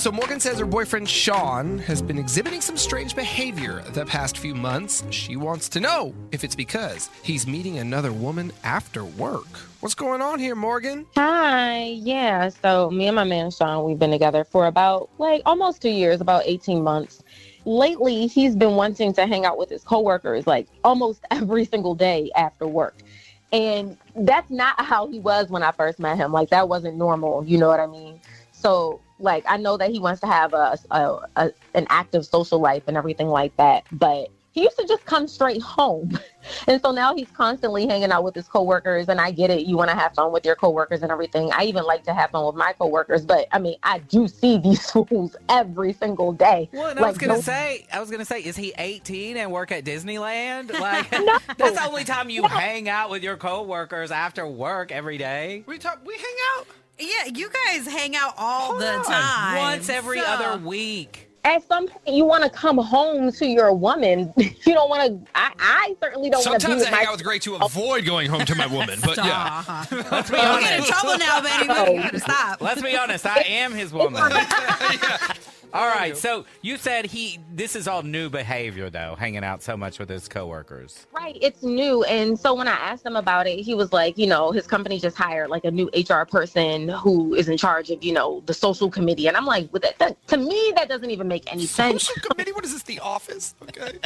So Morgan says her boyfriend Sean has been exhibiting some strange behavior the past few months. She wants to know if it's because he's meeting another woman after work. What's going on here, Morgan? Hi. Yeah. So me and my man Sean, we've been together for about almost 2 years, about 18 months. Lately, he's been wanting to hang out with his coworkers almost every single day after work. And that's not how he was when I first met him. That wasn't normal. You know what I mean? So I know that he wants to have an active social life and everything like that, but he used to just come straight home. And so now he's constantly hanging out with his coworkers, and I get it. You want to have fun with your coworkers and everything. I even like to have fun with my coworkers, but I mean, I do see these fools every single day. Well, and I was gonna say, is he 18 and work at Disneyland? No. That's the only time you hang out with your coworkers after work every day. We hang out? Yeah, you guys hang out all the time. Once every other week. At some point, you want to come home to your woman. You don't want to. I certainly don't want to be Sometimes with I my. hang out with Gray to avoid going home to my woman, but yeah. Let's be You'll get in honest. trouble now, Betty. You gotta stop. Let's be honest. I am his woman. All right. So you said this is all new behavior, though, hanging out so much with his coworkers. Right, it's new. And so when I asked him about it, he was like, his company just hired a new HR person who is in charge of, the social committee. And I'm like, to me, that doesn't even make any sense. Social committee? What is this, the office? Okay.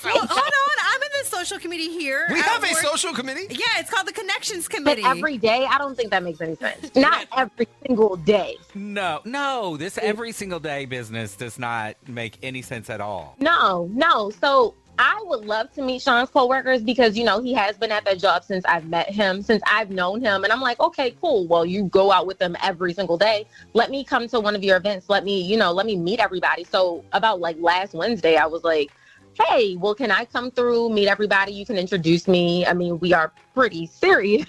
Well, hold on. I'm in the social committee here. We at have a work. social committee? Yeah, it's called the Connections But Committee. every day, I don't think that makes any sense. Not every single day. No. This every single day business does not make any sense at all. No. So I would love to meet Sean's coworkers because, he has been at that job since I've met him, since I've known him. And I'm like, okay, cool. Well, you go out with them every single day. Let me come to one of your events. Let me meet everybody. So about last Wednesday, I was like, hey, well, can I come through, meet everybody? You can introduce me. I mean, we are pretty serious.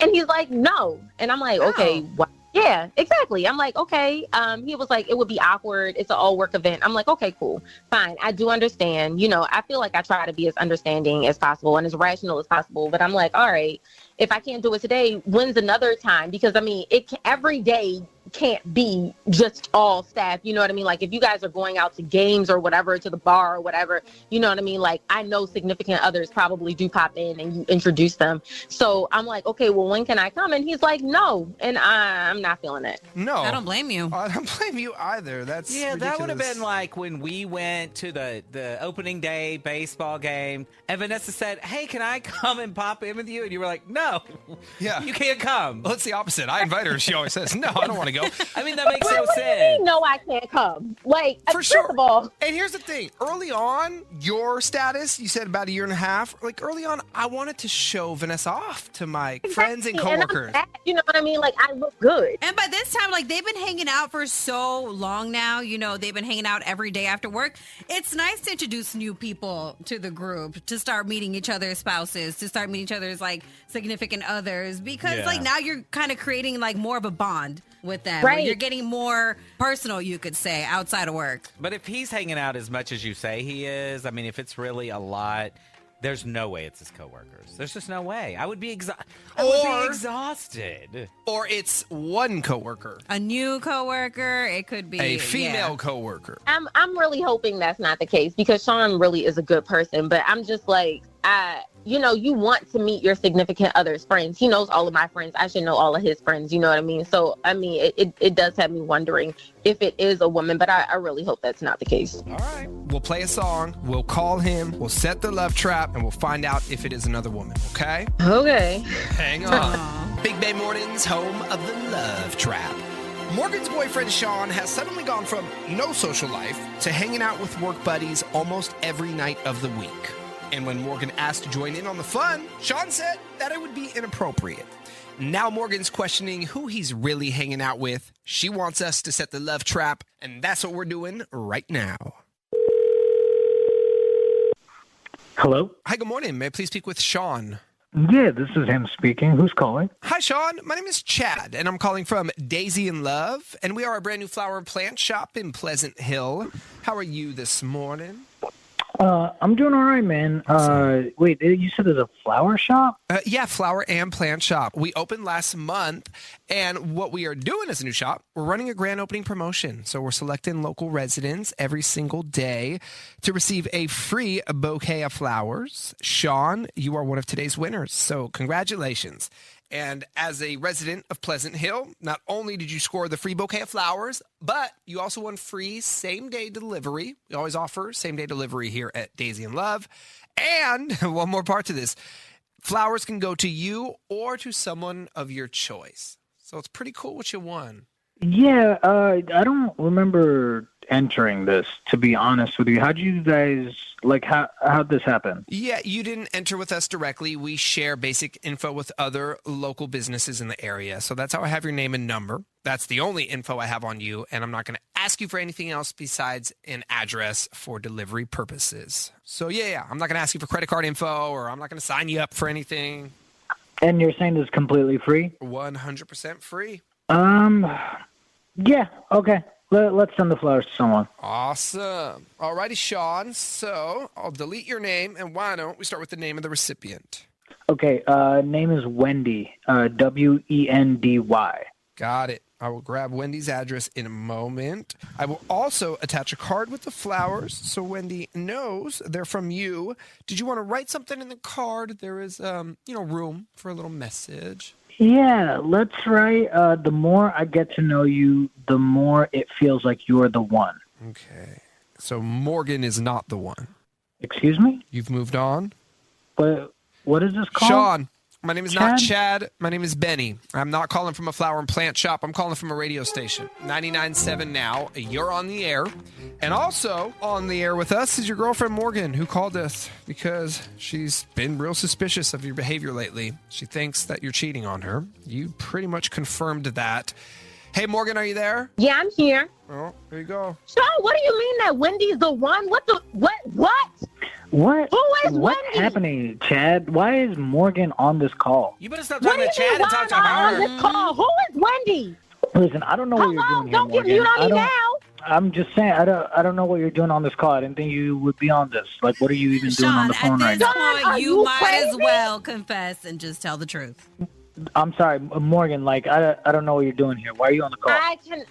And he's like, no. And I'm like, okay, what? Yeah, exactly. I'm like, okay. He was like, it would be awkward. It's an all work event. I'm like, okay, cool. Fine. I do understand. I feel like I try to be as understanding as possible and as rational as possible. But I'm like, all right, if I can't do it today, when's another time? Because I mean, every day can't be just all staff. You know what I mean? If you guys are going out to games or whatever, to the bar or whatever, you know what I mean? I know significant others probably do pop in and you introduce them. So I'm like, okay, well, when can I come? And he's like, no. And I'm not feeling it. No. I don't blame you. I don't blame you either. That's ridiculous. That would have been like when we went to the opening day baseball game and Vanessa said, hey, can I come and pop in with you? And you were like, no, you can't come. Well, it's the opposite. I invite her. She always says, no, I don't want to go. I mean, that makes no What do you sense. mean, no, I can't come? For first sure. of all, And here's the thing. Early on, your status, you said about a year and a half. Early on, I wanted to show Vanessa off to my friends and exactly. And I'm coworkers. fat, you know what I mean? I look good. And by this time, they've been hanging out for so long now. They've been hanging out every day after work. It's nice to introduce new people to the group, to start meeting each other's spouses, to start meeting each other's significant others, because now you're kind of creating more of a bond with them. Right. You're getting more personal, you could say, outside of work. But if he's hanging out as much as you say he is, I mean, if it's really a lot, there's no way it's his coworkers. There's just no way. I would be exhausted. Or it's one coworker. A new coworker, it could be A female coworker. I'm really hoping that's not the case because Sean really is a good person, but I'm just you want to meet your significant other's friends. He knows all of my friends. I should know all of his friends. You know what I mean? So, I mean, it does have me wondering if it is a woman, but I really hope that's not the case. All right. We'll play a song. We'll call him. We'll set the love trap, and we'll find out if it is another woman. Okay? Okay. Hang on. Big Bay Mornings, home of the love trap. Morgan's boyfriend Sean has suddenly gone from no social life to hanging out with work buddies almost every night of the week. And when Morgan asked to join in on the fun, Sean said that it would be inappropriate. Now Morgan's questioning who he's really hanging out with. She wants us to set the love trap, and that's what we're doing right now. Hello? Hi, good morning. May I please speak with Sean? Yeah, this is him speaking. Who's calling? Hi, Sean. My name is Chad, and I'm calling from Daisy and Love, and we are a brand new flower plant shop in Pleasant Hill. How are you this morning? I'm doing all right, man. Wait, you said there's a flower shop? Yeah, flower and plant shop. We opened last month, and what we are doing as a new shop, we're running a grand opening promotion. So we're selecting local residents every single day to receive a free bouquet of flowers. Sean, you are one of today's winners, so congratulations. And as a resident of Pleasant Hill, not only did you score the free bouquet of flowers, but you also won free same-day delivery. We always offer same-day delivery here at Daisy and Love. And one more part to this. Flowers can go to you or to someone of your choice. So it's pretty cool what you won. Yeah, I don't remember entering this, to be honest with you. How'd you guys, how'd this happen? Yeah, you didn't enter with us directly. We share basic info with other local businesses in the area. So that's how I have your name and number. That's the only info I have on you, and I'm not going to ask you for anything else besides an address for delivery purposes. So yeah, I'm not going to ask you for credit card info, or I'm not going to sign you up for anything. And you're saying this is completely free? 100% free. Yeah, okay. Let's send the flowers to someone. Awesome. Alrighty, Sean. So I'll delete your name, and why don't we start with the name of the recipient? Okay, name is Wendy, Wendy. Got it. I will grab Wendy's address in a moment. I will also attach a card with the flowers so Wendy knows they're from you. Did you want to write something in the card? There is, room for a little message. Yeah, let's write, the more I get to know you, the more it feels like you're the one. Okay. So Morgan is not the one. Excuse me? You've moved on? What is this called? Sean. My name is not Chad. My name is Benny. I'm not calling from a flower and plant shop. I'm calling from a radio station. 99.7 now. You're on the air. And also on the air with us is your girlfriend Morgan, who called us because she's been real suspicious of your behavior lately. She thinks that you're cheating on her. You pretty much confirmed that. Hey, Morgan, are you there? Yeah, I'm here. Oh, there you go. Sean, what do you mean that Wendy's the one? What? What? Who is What's Wendy? happening, Chad? Why is Morgan on this call? You better stop talking to Chad and talk to on her. this call? Who is Wendy? Listen, I don't know what you're doing here, Don't get Morgan. mute on me now. I'm just saying, I don't know what you're doing on this call. I didn't think you would be on this. Like, what are you even doing on the phone right now? At this point, you might as well confess and just tell the truth. I'm sorry, Morgan, I don't know what you're doing here. Why are you on the call?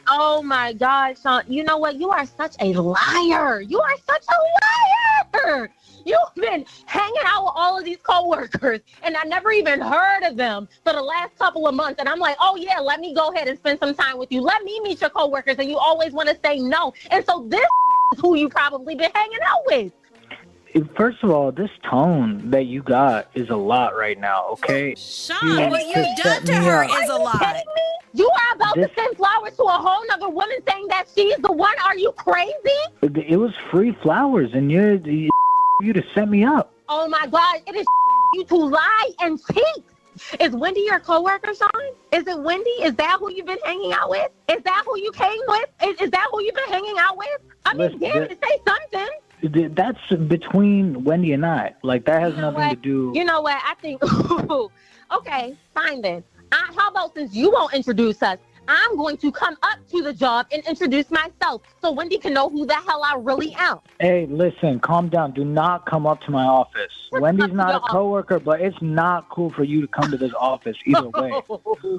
Oh my God, Sean. You know what? You are such a liar. You are such a liar. You've been hanging out with all of these coworkers, and I never even heard of them for the last couple of months. And I'm like, oh yeah, let me go ahead and spend some time with you. Let me meet your coworkers, and you always want to say no. And so this is who you probably been hanging out with. First of all, this tone that you got is a lot right now, okay? Sean, what you've done to her is a lot. You are about to send flowers to a whole nother woman saying that she's the one. Are you crazy? It was free flowers, and you to set me up. Oh my God, it is you to lie and cheat. Is Wendy your coworker, Sean? Is it Wendy? Is that who you've been hanging out with? Is that who you came with? Is that who you've been hanging out with? I mean, damn it, say something. That's between Wendy and I. That has nothing to do. You know what? I think, okay, fine then. How about since you won't introduce us, I'm going to come up to the job and introduce myself so Wendy can know who the hell I really am. Hey, listen, calm down. Do not come up to my office. Wendy's not a coworker, but it's not cool for you to come to this office either way.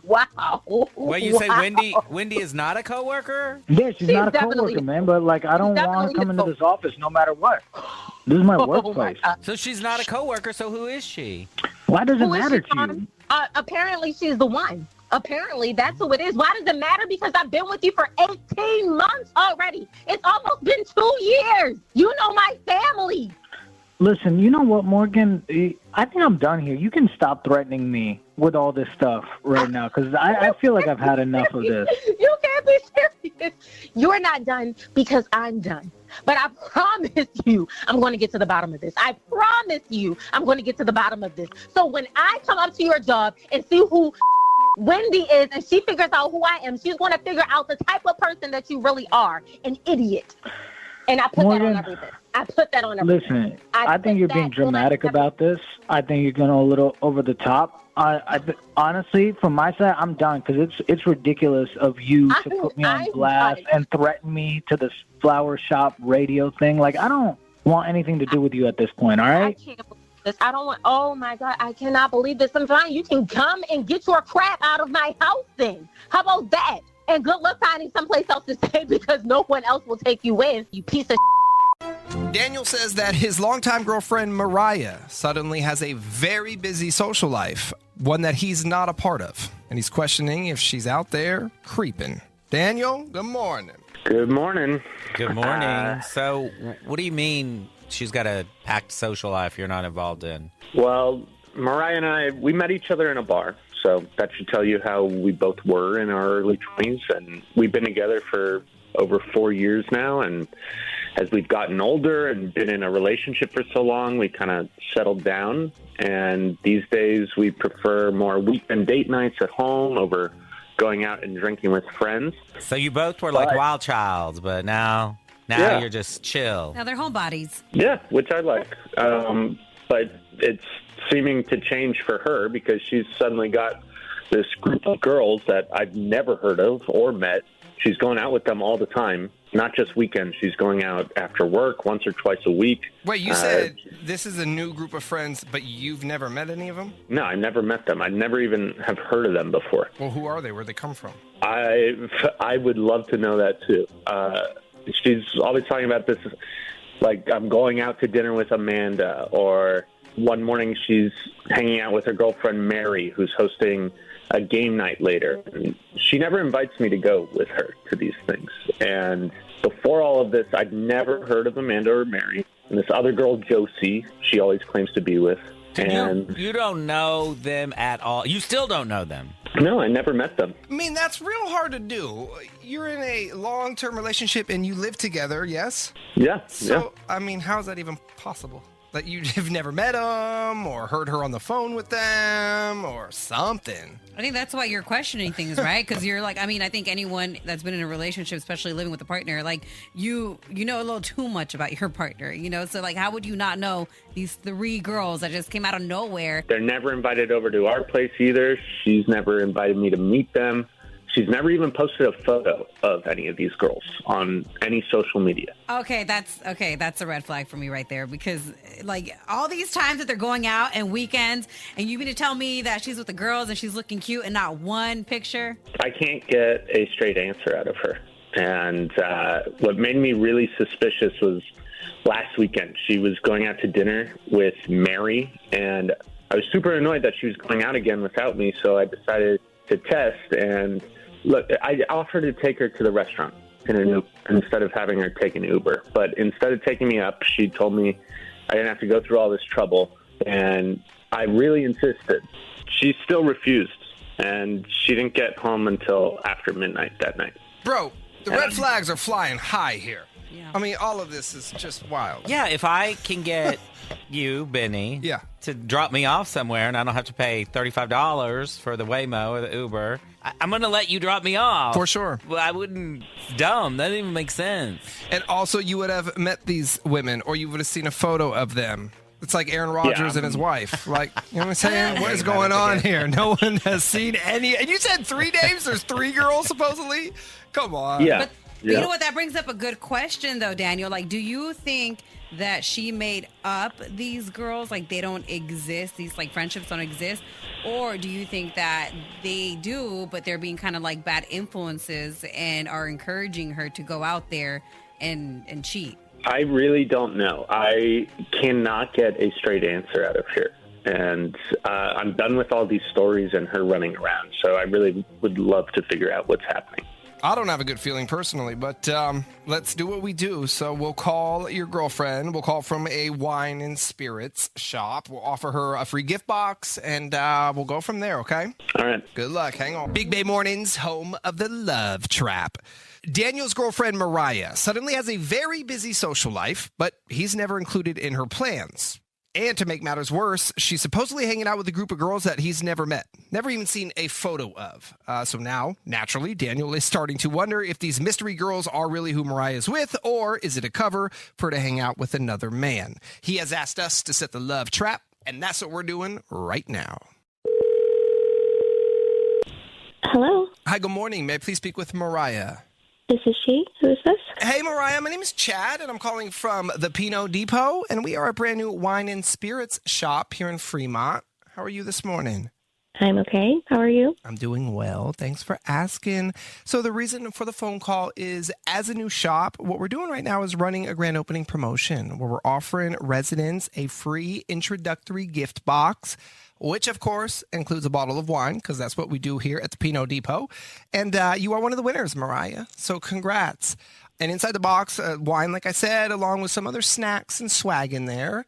Wow. Well, you say Wendy is not a coworker? Yeah, she's not a coworker, man, but I don't want to come into this office no matter what. This is my workplace. So she's not a coworker, so who is she? Why does it matter to you? Apparently she's the one. Apparently, that's who it is. Why does it matter? Because I've been with you for 18 months already. It's almost been 2 years. You know my family. Listen, you know what, Morgan? I think I'm done here. You can stop threatening me with all this stuff right now because I feel like I've had enough of this. You can't be serious. You're not done because I'm done. But I promise you, I'm going to get to the bottom of this. I promise you, I'm going to get to the bottom of this. So when I come up to your job and see who Wendy is, and she figures out who I am, she's going to figure out the type of person that you really are, an idiot. And I put Morgan, that on everything. I put that on everything. Listen, I think you're being dramatic about this. I think you're going a little over the top. Honestly, from my side, I'm done because it's ridiculous of you to put me on blast and threaten me to this flower shop radio thing. I don't want anything to do with you at this point, all right? I can't believe this. I don't want, oh my God, I cannot believe this. I'm fine. You can come and get your crap out of my house then. How about that? And good luck finding someplace else to stay because no one else will take you in, you piece of Daniel says that his longtime girlfriend, Mariah, suddenly has a very busy social life, one that he's not a part of. And he's questioning if she's out there creeping. Daniel, good morning. Good morning. Good morning. So, what do you mean she's got a packed social life you're not involved in? Well, Mariah and I, we met each other in a bar. So that should tell you how we both were in our early 20s. And we've been together for over 4 years now. And as we've gotten older and been in a relationship for so long, we kind of settled down. And these days we prefer more weekend date nights at home over going out and drinking with friends. So you both were like wild childs, but now you're just chill. Now they're homebodies. Yeah, which I like. But it's seeming to change for her because she's suddenly got this group of girls that I've never heard of or met. She's going out with them all the time, not just weekends. She's going out after work once or twice a week. Wait, you said this is a new group of friends, but you've never met any of them? No, I never met them. I never even have heard of them before. Well, who are they? Where'd they come from? I would love to know that, too. She's always talking about this, like, I'm going out to dinner with Amanda, or one morning she's hanging out with her girlfriend, Mary, who's hosting a game night later. And she never invites me to go with her to these things. And before all of this, I'd never heard of Amanda or Mary. And this other girl, Josie, she always claims to be with. And you don't know them at all. You still don't know them. No, I never met them. I mean, that's real hard to do. You're in a long-term relationship and you live together, yes? Yeah. So, I mean, how is that even possible? That you've never met them or heard her on the phone with them or something. I think that's why you're questioning things, right? Because you're like, I mean, I think anyone that's been in a relationship, especially living with a partner, like you know a little too much about your partner, you know? So like, how would you not know these 3 girls that just came out of nowhere? They're never invited over to our place either. She's never invited me to meet them. She's never even posted a photo of any of these girls on any social media. Okay, that's a red flag for me right there because like all these times that they're going out and weekends and you mean to tell me that she's with the girls and she's looking cute and not one picture? I can't get a straight answer out of her. And what made me really suspicious was last weekend. She was going out to dinner with Mary and I was super annoyed that she was going out again without me, so I decided to test and look, I offered to take her to the restaurant instead of having her take an Uber. But instead of taking me up, she told me I didn't have to go through all this trouble. And I really insisted. She still refused. And she didn't get home until after midnight that night. Bro, the red flags are flying high here. Yeah. I mean, all of this is just wild. Yeah, if I can get you, Benny, to drop me off somewhere and I don't have to pay $35 for the Waymo or the Uber, I'm going to let you drop me off. For sure. Well, I wouldn't. It's dumb. That doesn't even make sense. And also, you would have met these women or you would have seen a photo of them. It's like Aaron Rodgers and his wife. Like, you know what I'm saying? What is going on here? No one has seen any. And you said 3 names? There's 3 girls, supposedly? Come on. Yeah. But you know what? That brings up a good question, though, Daniel. Like, do you think that she made up these girls? Like, they don't exist? These, like, friendships don't exist? Or do you think that they do, but they're being kind of like bad influences and are encouraging her to go out there and cheat? I really don't know. I cannot get a straight answer out of her. And I'm done with all these stories and her running around. So I really would love to figure out what's happening. I don't have a good feeling personally, but let's do what we do. So we'll call your girlfriend. We'll call from a wine and spirits shop. We'll offer her a free gift box, and we'll go from there, okay? All right. Good luck. Hang on. Big Bay Mornings, home of the love trap. Daniel's girlfriend, Mariah, suddenly has a very busy social life, but he's never included in her plans. And to make matters worse, she's supposedly hanging out with a group of girls that he's never met, never even seen a photo of. So now, naturally, Daniel is starting to wonder if these mystery girls are really who Mariah is with, or is it a cover for her to hang out with another man? He has asked us to set the love trap, and that's what we're doing right now. Hello. Hi, good morning. May I please speak with Mariah? This is she. Who is this? Hey, Mariah. My name is Chad, and I'm calling from the Pinot Depot, and we are a brand new wine and spirits shop here in Fremont. How are you this morning? I'm okay. How are you? I'm doing well. Thanks for asking. So the reason for the phone call is, as a new shop, what we're doing right now is running a grand opening promotion where we're offering residents a free introductory gift box, which, of course, includes a bottle of wine, because that's what we do here at the Pinot Depot. And you are one of the winners, Mariah. So congrats. And inside the box, wine, like I said, along with some other snacks and swag in there.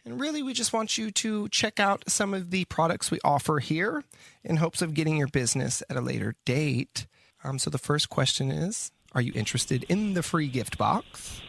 And really, we just want you to check out some of the products we offer here in hopes of getting your business at a later date. So the first question is, are you interested in the free gift box?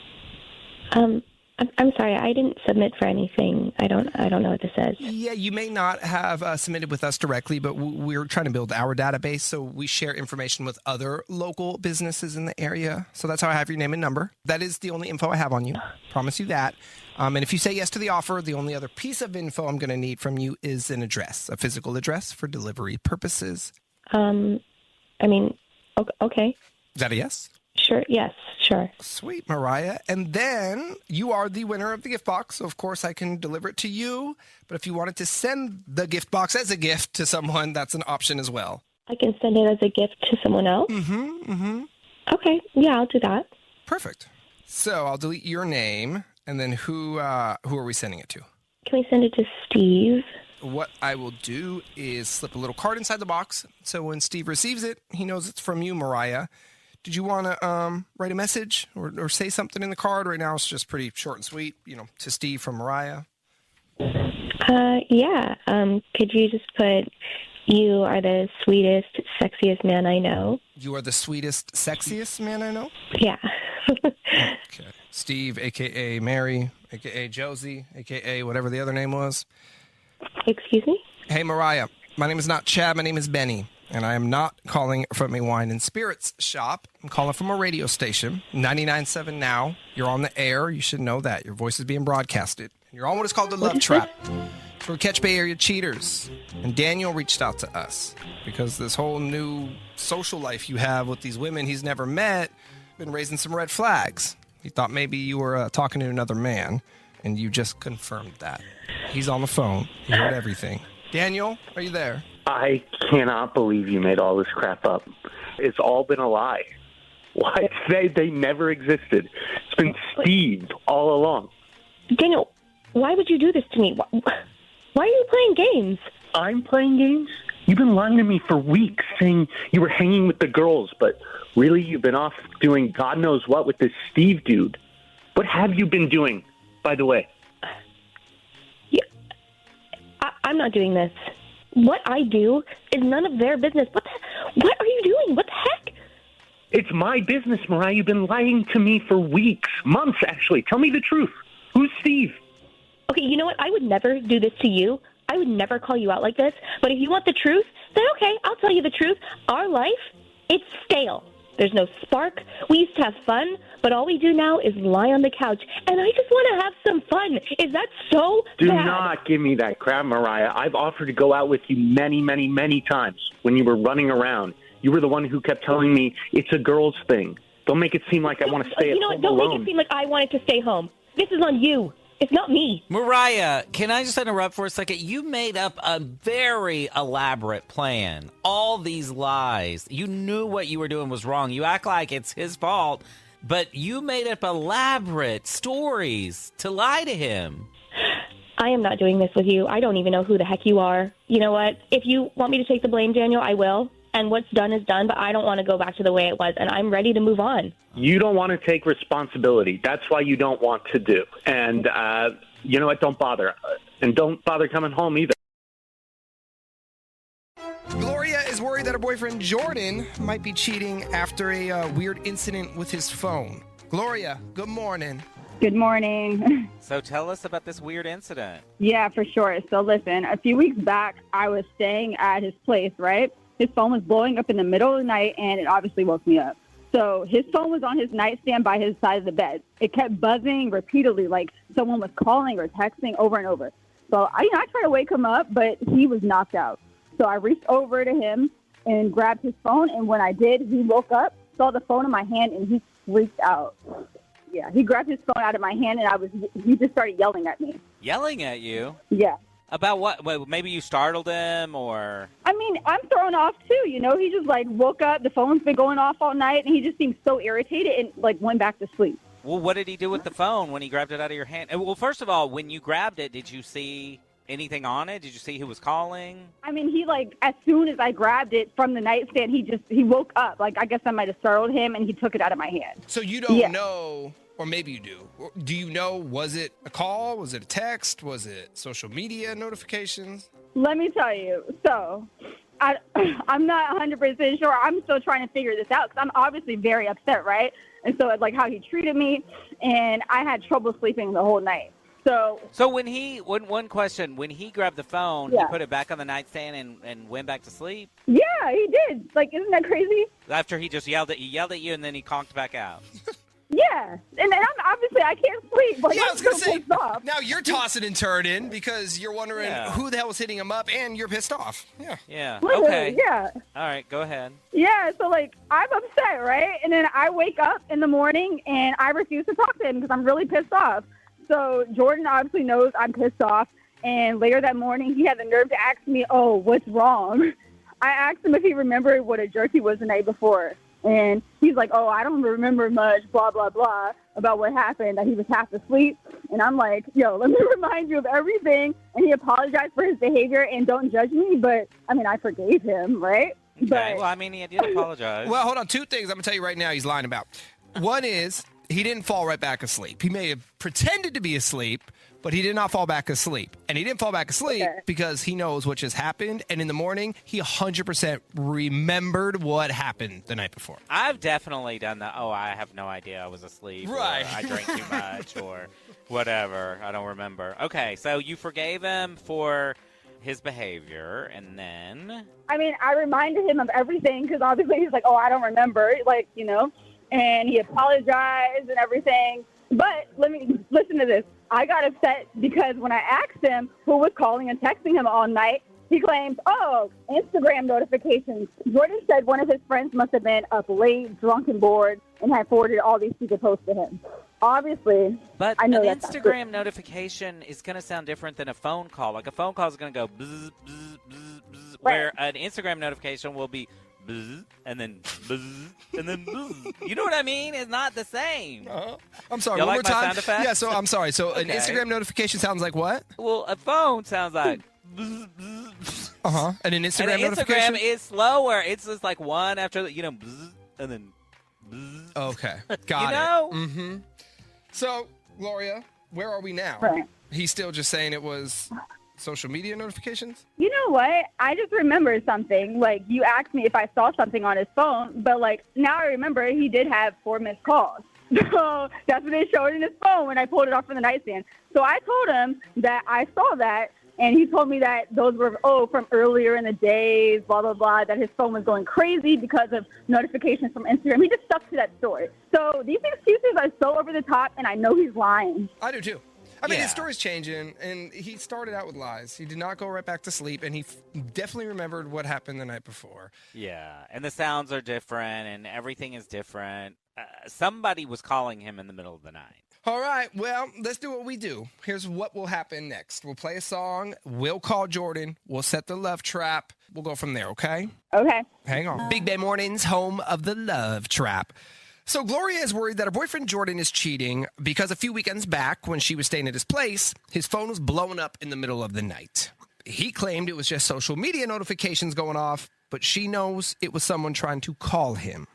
I'm sorry, I didn't submit for anything. I don't know what this is. Yeah, you may not have submitted with us directly, but we're trying to build our database, so we share information with other local businesses in the area. So that's how I have your name and number. That is the only info I have on you. Promise you that. And if you say yes to the offer, the only other piece of info I'm going to need from you is an address, a physical address for delivery purposes. Okay. Is that a yes? Sure. Yes, sure. Sweet, Mariah. And then you are the winner of the gift box. So, of course, I can deliver it to you. But if you wanted to send the gift box as a gift to someone, that's an option as well. I can send it as a gift to someone else? Okay. Yeah, I'll do that. Perfect. So I'll delete your name. And then who are we sending it to? Can we send it to Steve? What I will do is slip a little card inside the box. So when Steve receives it, he knows it's from you, Mariah. Did you want to write a message or say something in the card? Right now it's just pretty short and sweet, to Steve from Mariah. Yeah. Could you just put, you are the sweetest, sexiest man I know? You are the sweetest, sexiest man I know? Yeah. Okay. Steve, a.k.a. Mary, a.k.a. Josie, a.k.a. whatever the other name was. Excuse me? Hey, Mariah. My name is not Chad. My name is Benny. And I am not calling from a wine and spirits shop. I'm calling from a radio station, 99.7 Now. You're on the air. You should know that. Your voice is being broadcasted. You're on what is called the Love Trap. So we catch Bay Area cheaters. And Daniel reached out to us because this whole new social life you have with these women he's never met been raising some red flags. He thought maybe you were talking to another man, and you just confirmed that. He's on the phone. He heard everything. Daniel, are you there? I cannot believe you made all this crap up. It's all been a lie. Why? They never existed. It's been Steve all along. Daniel, why would you do this to me? Why are you playing games? I'm playing games? You've been lying to me for weeks, saying you were hanging with the girls, but really you've been off doing God knows what with this Steve dude. What have you been doing, by the way? Yeah, I'm not doing this. What I do is none of their business. What are you doing? What the heck? It's my business, Mariah. You've been lying to me for weeks, months, actually. Tell me the truth. Who's Steve? Okay, you know what? I would never do this to you. I would never call you out like this. But if you want the truth, then okay, I'll tell you the truth. Our life, it's stale. There's no spark. We used to have fun, but all we do now is lie on the couch. And I just want to have some fun. Is that so Do bad? not give me that crap, Mariah. I've offered to go out with you many, many, many times when you were running around. You were the one who kept telling me it's a girl's thing. Don't make it seem like I want to stay at home alone. Don't make it seem like I wanted to stay home. This is on you. It's not me. Mariah, can I just interrupt for a second? You made up a very elaborate plan. All these lies. You knew what you were doing was wrong. You act like it's his fault, but you made up elaborate stories to lie to him. I am not doing this with you. I don't even know who the heck you are. You know what? If you want me to take the blame, Daniel, I will. And what's done is done, but I don't want to go back to the way it was, and I'm ready to move on. You don't want to take responsibility. That's why you don't want to do. And you know what? Don't bother. And don't bother coming home either. Gloria is worried that her boyfriend Jordan might be cheating after a weird incident with his phone. Gloria, good morning. Good morning. So tell us about this weird incident. Yeah, for sure. So listen, a few weeks back, I was staying at his place, right? His phone was blowing up in the middle of the night, and it obviously woke me up. So his phone was on his nightstand by his side of the bed. It kept buzzing repeatedly, like someone was calling or texting over and over. So I tried to wake him up, but he was knocked out. So I reached over to him and grabbed his phone, and when I did, he woke up. So saw the phone in my hand, and he freaked out. Yeah, he grabbed his phone out of my hand, and he just started yelling at me. Yelling at you? Yeah. About what? Well, maybe you startled him, or... I mean, I'm thrown off, too, you know? He just, like, woke up, the phone's been going off all night, and he just seemed so irritated and, like, went back to sleep. Well, what did he do with the phone when he grabbed it out of your hand? Well, first of all, when you grabbed it, did you see anything on it? Did you see who was calling? I mean, he, like, as soon as I grabbed it from the nightstand, he woke up. Like, I guess I might have startled him, and he took it out of my hand. So you don't know, or maybe you do. Do you know, was it a call? Was it a text? Was it social media notifications? Let me tell you. So, I'm not 100% sure. I'm still trying to figure this out because I'm obviously very upset, right? And so, like, how he treated me, and I had trouble sleeping the whole night. So when one question, when he grabbed the phone, he put it back on the nightstand and went back to sleep? Yeah, he did. Like, isn't that crazy? After he just yelled at you, and then he conked back out. Yeah, and I can't sleep. Like, yeah, I was going to say, off. now you're tossing and turning because you're wondering who the hell was hitting him up, and you're pissed off. Yeah. Yeah. Literally, okay. Yeah. All right, go ahead. Yeah, so, like, I'm upset, right? And then I wake up in the morning, and I refuse to talk to him because I'm really pissed off. So Jordan obviously knows I'm pissed off, and later that morning, he had the nerve to ask me, oh, what's wrong? I asked him if he remembered what a jerk he was the night before. And he's like, oh, I don't remember much, blah, blah, blah, about what happened, that he was half asleep. And I'm like, yo, let me remind you of everything. And he apologized for his behavior, and don't judge me. But, I mean, I forgave him, right? Okay. But, well, I mean, he did apologize. Well, hold on. Two things I'm going to tell you right now he's lying about. One is he didn't fall right back asleep. He may have pretended to be asleep, but he did not fall back asleep. And he didn't fall back asleep because he knows what just happened. And in the morning, he 100% remembered what happened the night before. I've definitely done that. Oh, I have no idea. I was asleep. Right. Or I drank too much or whatever. I don't remember. Okay, so you forgave him for his behavior, and then... I mean, I reminded him of everything because obviously he's like, oh, I don't remember, like, you know. And he apologized and everything. But listen to this. I got upset because when I asked him who was calling and texting him all night, he claims, oh, Instagram notifications. Jordan said one of his friends must have been up late, drunk and bored, and had forwarded all these secret posts to him. Obviously, but I know an that's Instagram notification is going to sound different than a phone call. Like a phone call is going to go bzz, bzz, bzz, bzz, where an Instagram notification will be bzz, and then bzz, and then bzz. You know what I mean? It's not the same. I'm sorry, Y'all one like more my time. sound effects? Yeah, so I'm sorry. So an Instagram notification sounds like what? Well, a phone sounds like bzz, bzz, bzz. Uh-huh. And an Instagram and notification? Instagram is slower. It's just like one after, bzz, and then bzz. Okay, got you know? it. Mm-hmm. So, Gloria, where are we now? Right. He's still just saying it was social media notifications? You know what? I just remembered something. Like, you asked me if I saw something on his phone, but, like, now I remember he did have 4 missed calls. So that's what it showed in his phone when I pulled it off from the nightstand. So I told him that I saw that, and he told me that those were, from earlier in the days, blah, blah, blah, that his phone was going crazy because of notifications from Instagram. He just stuck to that story. So these excuses are so over the top, and I know he's lying. I do, too. I mean, his story's changing, and he started out with lies. He did not go right back to sleep, and he definitely remembered what happened the night before. Yeah, and the sounds are different, and everything is different. Somebody was calling him in the middle of the night. All right, well, let's do what we do. Here's what will happen next. We'll play a song. We'll call Jordan. We'll set the love trap. We'll go from there, okay? Okay. Hang on. Big Bay Mornings, home of the love trap. So Gloria is worried that her boyfriend Jordan is cheating because a few weekends back when she was staying at his place, his phone was blowing up in the middle of the night. He claimed it was just social media notifications going off, but she knows it was someone trying to call him.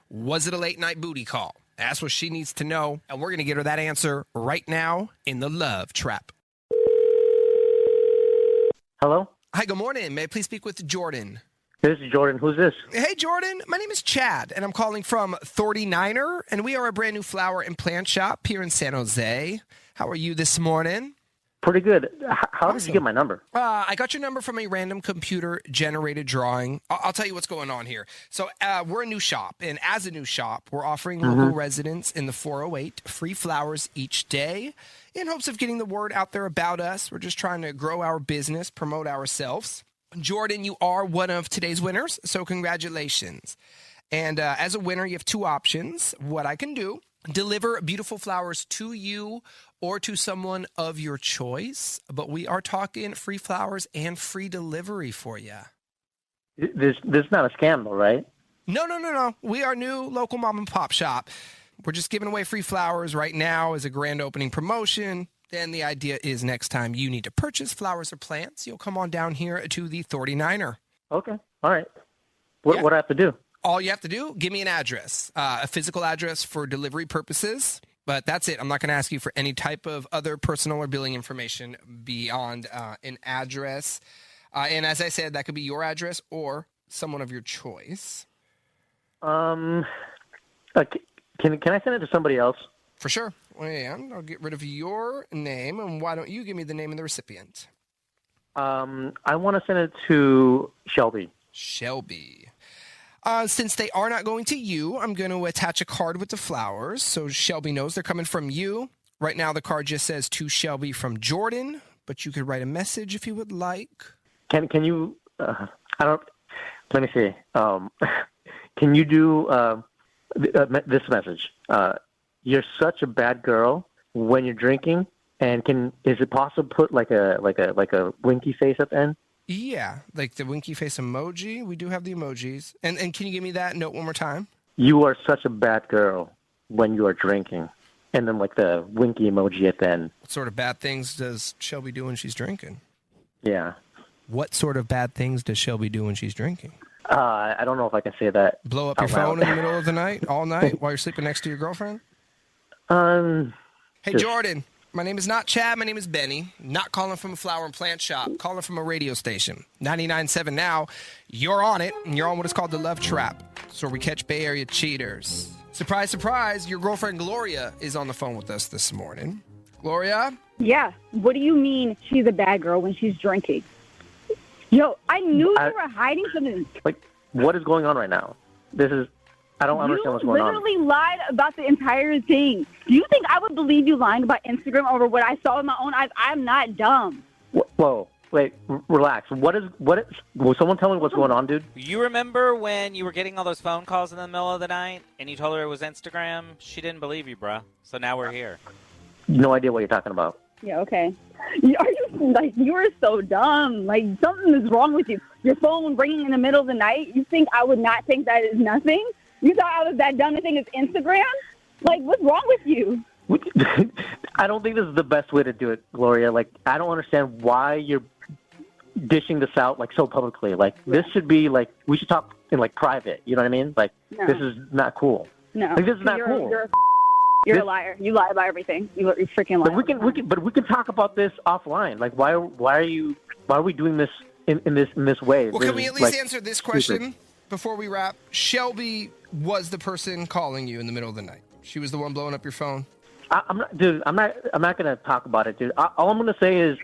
Was it a late night booty call? That's what she needs to know, and we're going to get her that answer right now in the love trap. Hello? Hi, good morning. May I please speak with Jordan? This is Jordan. Who's this? Hey, Jordan. My name is Chad, and I'm calling from 39er, and we are a brand new flower and plant shop here in San Jose. How are you this morning? Pretty good. How did you get my number? I got your number from a random computer-generated drawing. I'll tell you what's going on here. So we're a new shop, and as a new shop, we're offering local residents in the 408 free flowers each day in hopes of getting the word out there about us. We're just trying to grow our business, promote ourselves. Jordan, you are one of today's winners, so congratulations. And as a winner, you have two options. What I can do, deliver beautiful flowers to you or to someone of your choice. But we are talking free flowers and free delivery for you. This is not a scandal, right? No. We are new local mom and pop shop. We're just giving away free flowers right now as a grand opening promotion. Then the idea is next time you need to purchase flowers or plants, you'll come on down here to the 39er. Okay. All right. What do I have to do? All you have to do, give me an address, a physical address for delivery purposes. But that's it. I'm not going to ask you for any type of other personal or billing information beyond an address. And as I said, that could be your address or someone of your choice. Can I send it to somebody else? For sure. And I'll get rid of your name. And why don't you give me the name of the recipient? I want to send it to Shelby. Shelby. Since they are not going to you, I'm going to attach a card with the flowers so Shelby knows they're coming from you. Right now, the card just says to Shelby from Jordan, but you could write a message if you would like. Can you? Let me see. Can you do this message? You're such a bad girl when you're drinking, and is it possible to put like a winky face at the end? Yeah, like the winky face emoji. We do have the emojis. And can you give me that note one more time? You are such a bad girl when you are drinking. And then like the winky emoji at the end. What sort of bad things does Shelby do when she's drinking? Yeah. What sort of bad things does Shelby do when she's drinking? I don't know if I can say that. Blow up your phone in the middle of the night, all night, while you're sleeping next to your girlfriend? Hey, Jordan. My name is not Chad. My name is Benny. Not calling from a flower and plant shop. Calling from a radio station. 99.7 now. You're on it, and you're on what is called the Love Trap. It's where we catch Bay Area cheaters. Surprise, surprise, your girlfriend Gloria is on the phone with us this morning. Gloria? Yeah. What do you mean she's a bad girl when she's drinking? Yo, I knew you were hiding something. Like, what is going on right now? I don't understand what's going on. You literally lied about the entire thing. Do you think I would believe you lying about Instagram over what I saw with my own eyes? I'm not dumb. Whoa, wait, relax. Will someone tell me what's going on, dude? You remember when you were getting all those phone calls in the middle of the night and you told her it was Instagram? She didn't believe you, bruh. So now we're here. No idea what you're talking about. Yeah, okay. You are so dumb. Like, something is wrong with you. Your phone ringing in the middle of the night. You think I would not think that is nothing? You thought I was that dumb to think it's Instagram? Like, what's wrong with you? I don't think this is the best way to do it, Gloria. Like, I don't understand why you're dishing this out, like, so publicly. Like, this should be, like, we should talk in, like, private. You know what I mean? Like, This is not cool. No. Like, this is not cool. You're a liar. You lie about everything. You're freaking lying. But we can talk about this offline. Like, why are we doing this in this way? Well, can we at least answer this question before we wrap? Shelby was the person calling you in the middle of the night. She was the one blowing up your phone. I'm not going to talk about it, dude. All I'm going to say is,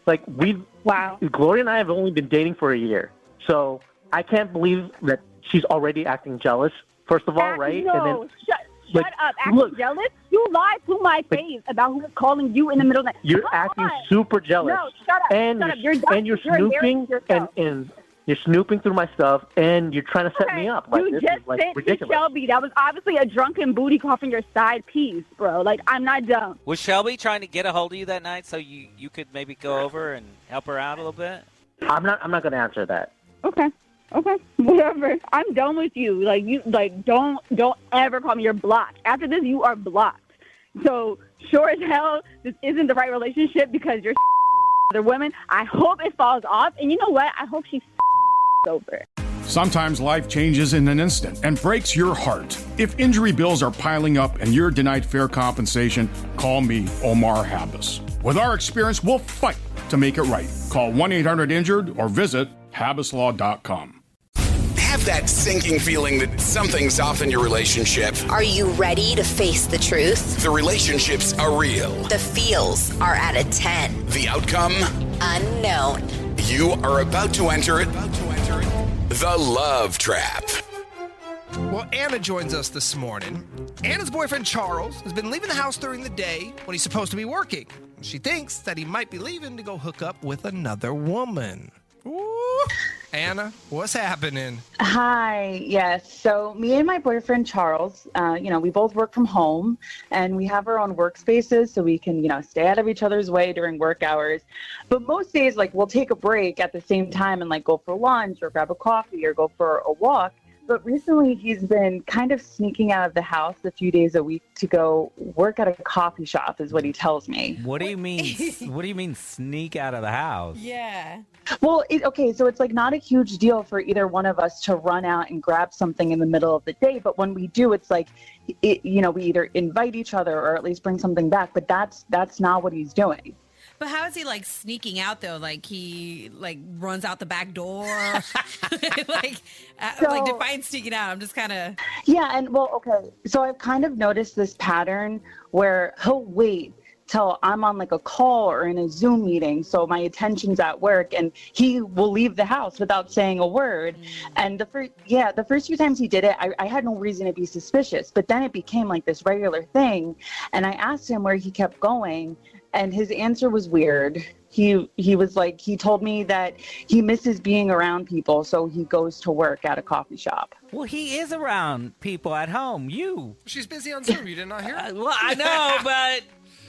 like, Gloria and I have only been dating for a year, so I can't believe that she's already acting jealous. First of all, right? No, and then, shut up. Acting jealous? You lied to my face about who's calling you in the middle of the night. You're acting super jealous. No, shut up. And you're snooping and you're snooping through my stuff, and you're trying to set me up. Like, you this just is, like, sent ridiculous. to Shelby. That was obviously a drunken booty call from your side piece, bro. Like, I'm not dumb. Was Shelby trying to get a hold of you that night so you could maybe go over and help her out a little bit? I'm not going to answer that. Okay, whatever. I'm done with you. Don't ever call me. You're blocked. After this, you are blocked. So sure as hell, this isn't the right relationship because you're other women. I hope it falls off, and you know what? I hope she's over. Sometimes life changes in an instant and breaks your heart. If injury bills are piling up and you're denied fair compensation, call me, Omar Habas. With our experience, we'll fight to make it right. Call 1-800-INJURED or visit habaslaw.com. Have that sinking feeling that something's off in your relationship. Are you ready to face the truth? The relationships are real. The feels are at a 10. The outcome? Unknown. You are about to enter the Love Trap. Well, Anna joins us this morning. Anna's boyfriend, Charles, has been leaving the house during the day when he's supposed to be working. She thinks that he might be leaving to go hook up with another woman. Ooh. Anna, what's happening? Hi. Yes. So me and my boyfriend Charles, we both work from home, and we have our own workspaces so we can, stay out of each other's way during work hours. But most days, we'll take a break at the same time and go for lunch or grab a coffee or go for a walk. But recently, he's been kind of sneaking out of the house a few days a week to go work at a coffee shop, is what he tells me. What do you mean? What do you mean sneak out of the house? Yeah. Well, so it's not a huge deal for either one of us to run out and grab something in the middle of the day. But when we do, it's we either invite each other or at least bring something back. But that's not what he's doing. But how is he sneaking out though? He runs out the back door. Define sneaking out. I'm just kind of. Yeah, and so I've kind of noticed this pattern where he'll wait till I'm on a call or in a Zoom meeting, so my attention's at work, and he will leave the house without saying a word. And the first few times he did it, I had no reason to be suspicious, but then it became this regular thing. And I asked him where he kept going, and his answer was weird. He was he told me that he misses being around people, so he goes to work at a coffee shop. Well, he is around people at home. She's busy on Zoom. You did not hear it? Well, I know, but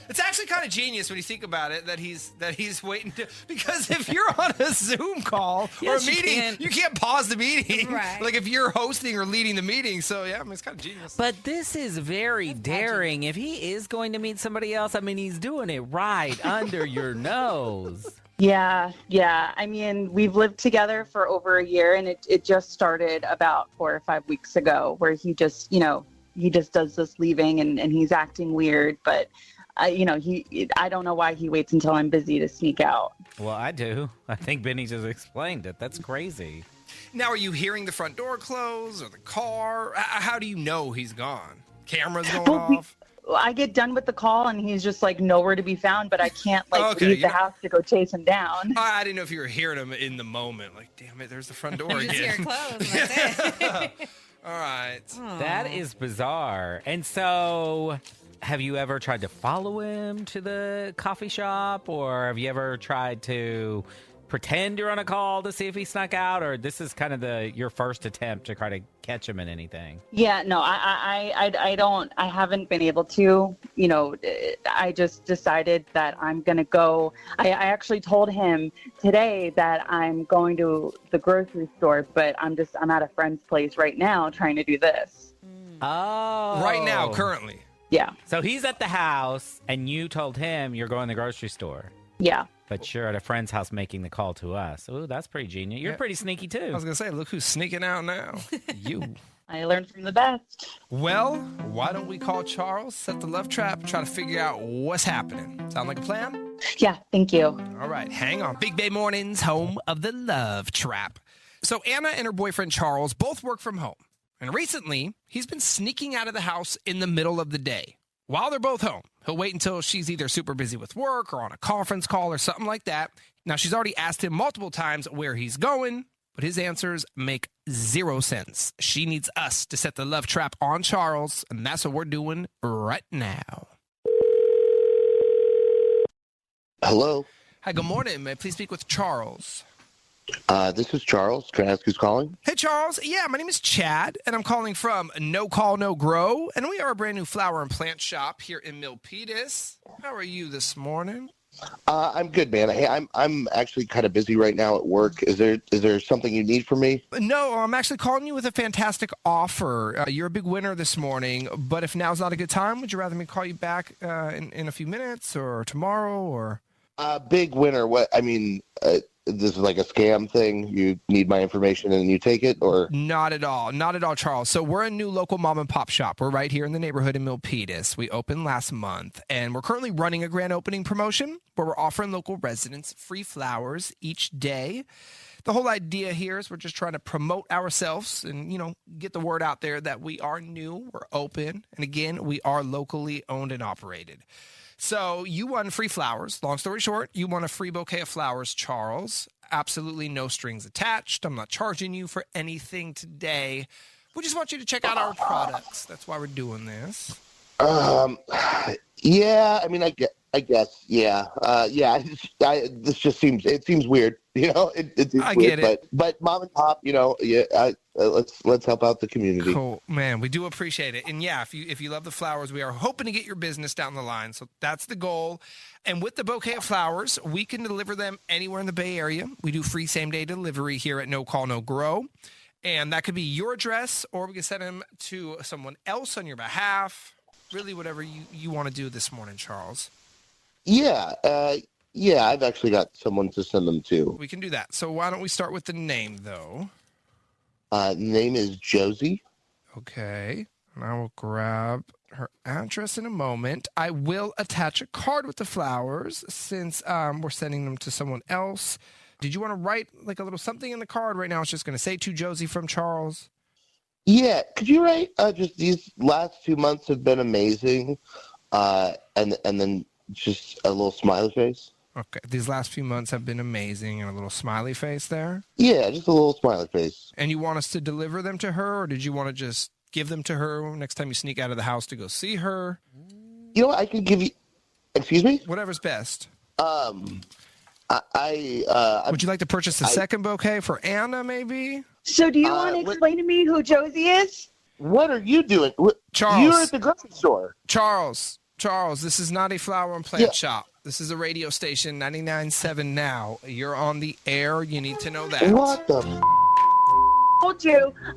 it's actually kind of genius when you think about it that he's waiting to, because if you're on a Zoom call or a meeting, you can't pause the meeting. Right. If you're hosting or leading the meeting. So yeah, it's kind of genius. But this is very daring. If he is going to meet somebody else, he's doing it right under your nose. Yeah. I mean, we've lived together for over a year, and it just started about 4 or 5 weeks ago, where he just does this leaving and he's acting weird, but I don't know why he waits until I'm busy to sneak out. Well, I do. I think Benny just explained it. That's crazy. Now, are you hearing the front door close or the car? How do you know he's gone? Cameras going off? I get done with the call and he's just nowhere to be found, but I can't leave the house to go chase him down. I didn't know if you were hearing him in the moment. Damn it, there's the front door again. You just hear it close. That's it. All right. That is bizarre. And so, have you ever tried to follow him to the coffee shop, or have you ever tried to pretend you're on a call to see if he snuck out, or this is kind of your first attempt to try to catch him in anything? Yeah, no, I haven't been able to. I just decided that I'm gonna go. I actually told him today that I'm going to the grocery store, but I'm at a friend's place right now trying to do this. Oh, right now, currently. Yeah. So he's at the house, and you told him you're going to the grocery store. Yeah. But you're at a friend's house making the call to us. Ooh, that's pretty genius. You're pretty sneaky, too. I was going to say, look who's sneaking out now. You. I learned from the best. Well, why don't we call Charles, set the love trap, try to figure out what's happening? Sound like a plan? Yeah, thank you. All right, hang on. Big Bay Mornings, home of the love trap. So Anna and her boyfriend Charles both work from home. And recently, he's been sneaking out of the house in the middle of the day. While they're both home, he'll wait until she's either super busy with work or on a conference call or something like that. Now, she's already asked him multiple times where he's going, but his answers make zero sense. She needs us to set the love trap on Charles, and that's what we're doing right now. Hello. Hi, good morning. May I please speak with Charles? This is Charles. Can I ask who's calling? Hey, Charles. Yeah, my name is Chad, and I'm calling from No Call, No Grow, and we are a brand new flower and plant shop here in Milpitas. How are you this morning? I'm good, man. Hey, I'm actually kind of busy right now at work. Is there something you need from me? No, I'm actually calling you with a fantastic offer. You're a big winner this morning, but if now's not a good time, would you rather me call you back in a few minutes or tomorrow or? Big winner. What? I mean, this is like a scam thing. You need my information and you take it, or? Not at all. Not at all, Charles. So we're a new local mom and pop shop. We're right here in the neighborhood in Milpitas. We opened last month, and we're currently running a grand opening promotion where we're offering local residents free flowers each day. The whole idea here is we're just trying to promote ourselves and, get the word out there that we are new, we're open, and again, we are locally owned and operated. So you won free flowers. Long story short, you won a free bouquet of flowers, Charles. Absolutely no strings attached. I'm not charging you for anything today. We just want you to check out our products. That's why we're doing this. Yeah, I mean, I guess, yeah. This just seems weird, it seems I weird, get it. but mom and pop, let's help out the community. Cool, man. We do appreciate it. And yeah, if you love the flowers, we are hoping to get your business down the line. So that's the goal. And with the bouquet of flowers, we can deliver them anywhere in the Bay Area. We do free same-day delivery here at No Call, No Grow. And that could be your address, or we can send them to someone else on your behalf. Really, whatever you want to do this morning, Charles. Yeah, I've actually got someone to send them to. We can do that. So why don't we start with the name, though? Name is Josie. Okay. And I will grab her address in a moment. I will attach a card with the flowers since we're sending them to someone else. Did you want to write like a little something in the card right now? It's just going to say to Josie from Charles. Yeah, could you write just these last 2 months have been amazing, and then just a little smiley face? Okay, these last few months have been amazing, and a little smiley face there? Yeah, just a little smiley face. And you want us to deliver them to her, or did you want to just give them to her next time you sneak out of the house to go see her? You know what, I can give you... Excuse me? Whatever's best. Would you like to purchase a second bouquet for Anna, maybe? So do you want to explain to me who Josie is? What are you doing? Charles. You're at the grocery store. Charles, this is not a flower and plant shop. This is a radio station, 99.7 Now. You're on the air. You need to know that. What the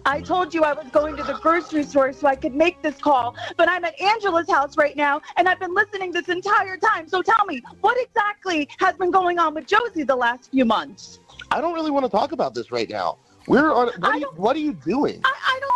I told you I was going to the grocery store so I could make this call, but I'm at Angela's house right now, and I've been listening this entire time. So tell me, what exactly has been going on with Josie the last few months? I don't really want to talk about this right now. We're on. What are you doing? I don't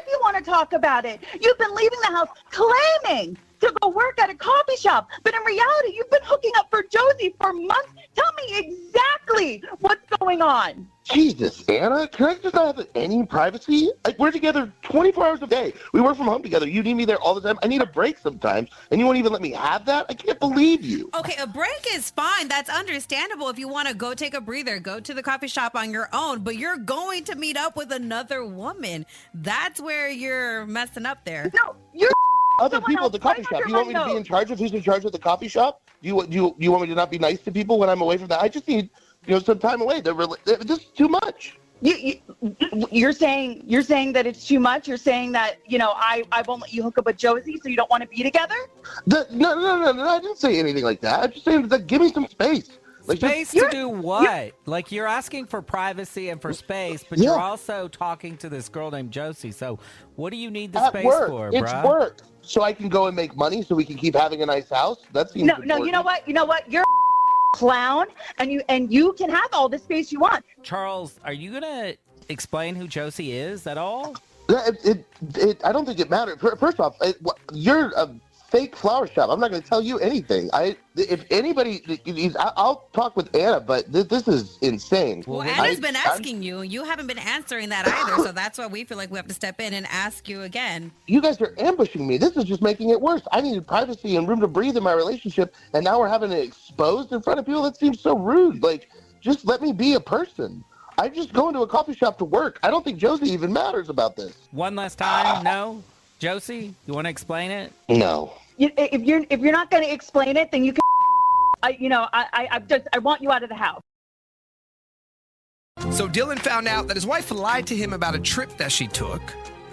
if you want to talk about it. You've been leaving the house claiming to go work at a coffee shop, but in reality, you've been hooking up for Josie for months. Tell me exactly what's going on. Jesus, Anna, can I just not have any privacy? Like, we're together 24 hours a day. We work from home together. You need me there all the time. I need a break sometimes, and you won't even let me have that? I can't believe you. Okay, a break is fine. That's understandable. If you want to go take a breather, go to the coffee shop on your own, but you're going to meet up with another woman. That's where you're messing up there. No, you're other people at the coffee shop. You want me to be in charge of who's in charge of the coffee shop? Do you want me to not be nice to people when I'm away from that? I just need some time away. This is too much. You're saying that it's too much. You're saying that I won't let you hook up with Josie, so you don't want to be together. No. I didn't say anything like that. I'm just saying that give me some space. Like, space to do what? Like, you're asking for privacy and for space, but you're also talking to this girl named Josie. So what do you need the space for, It's bruh? work. So I can go and make money so we can keep having a nice house? That seems important. No, you know what? You're a clown, and you can have all the space you want. Charles, are you going to explain who Josie is at all? I don't think it matters. First off, you're a fake flower shop. I'm not going to tell you anything. If anybody, I'll talk with Anna, but this is insane. Well, Anna's been asking you. You haven't been answering that either, so that's why we feel like we have to step in and ask you again. You guys are ambushing me. This is just making it worse. I needed privacy and room to breathe in my relationship, and now we're having it exposed in front of people? That seems so rude. Like, just let me be a person. I'm just going to a coffee shop to work. I don't think Josie even matters about this. One last time, no? Josie, you want to explain it? No. If you're not going to explain it, then you can. I want you out of the house. So Dylan found out that his wife lied to him about a trip that she took,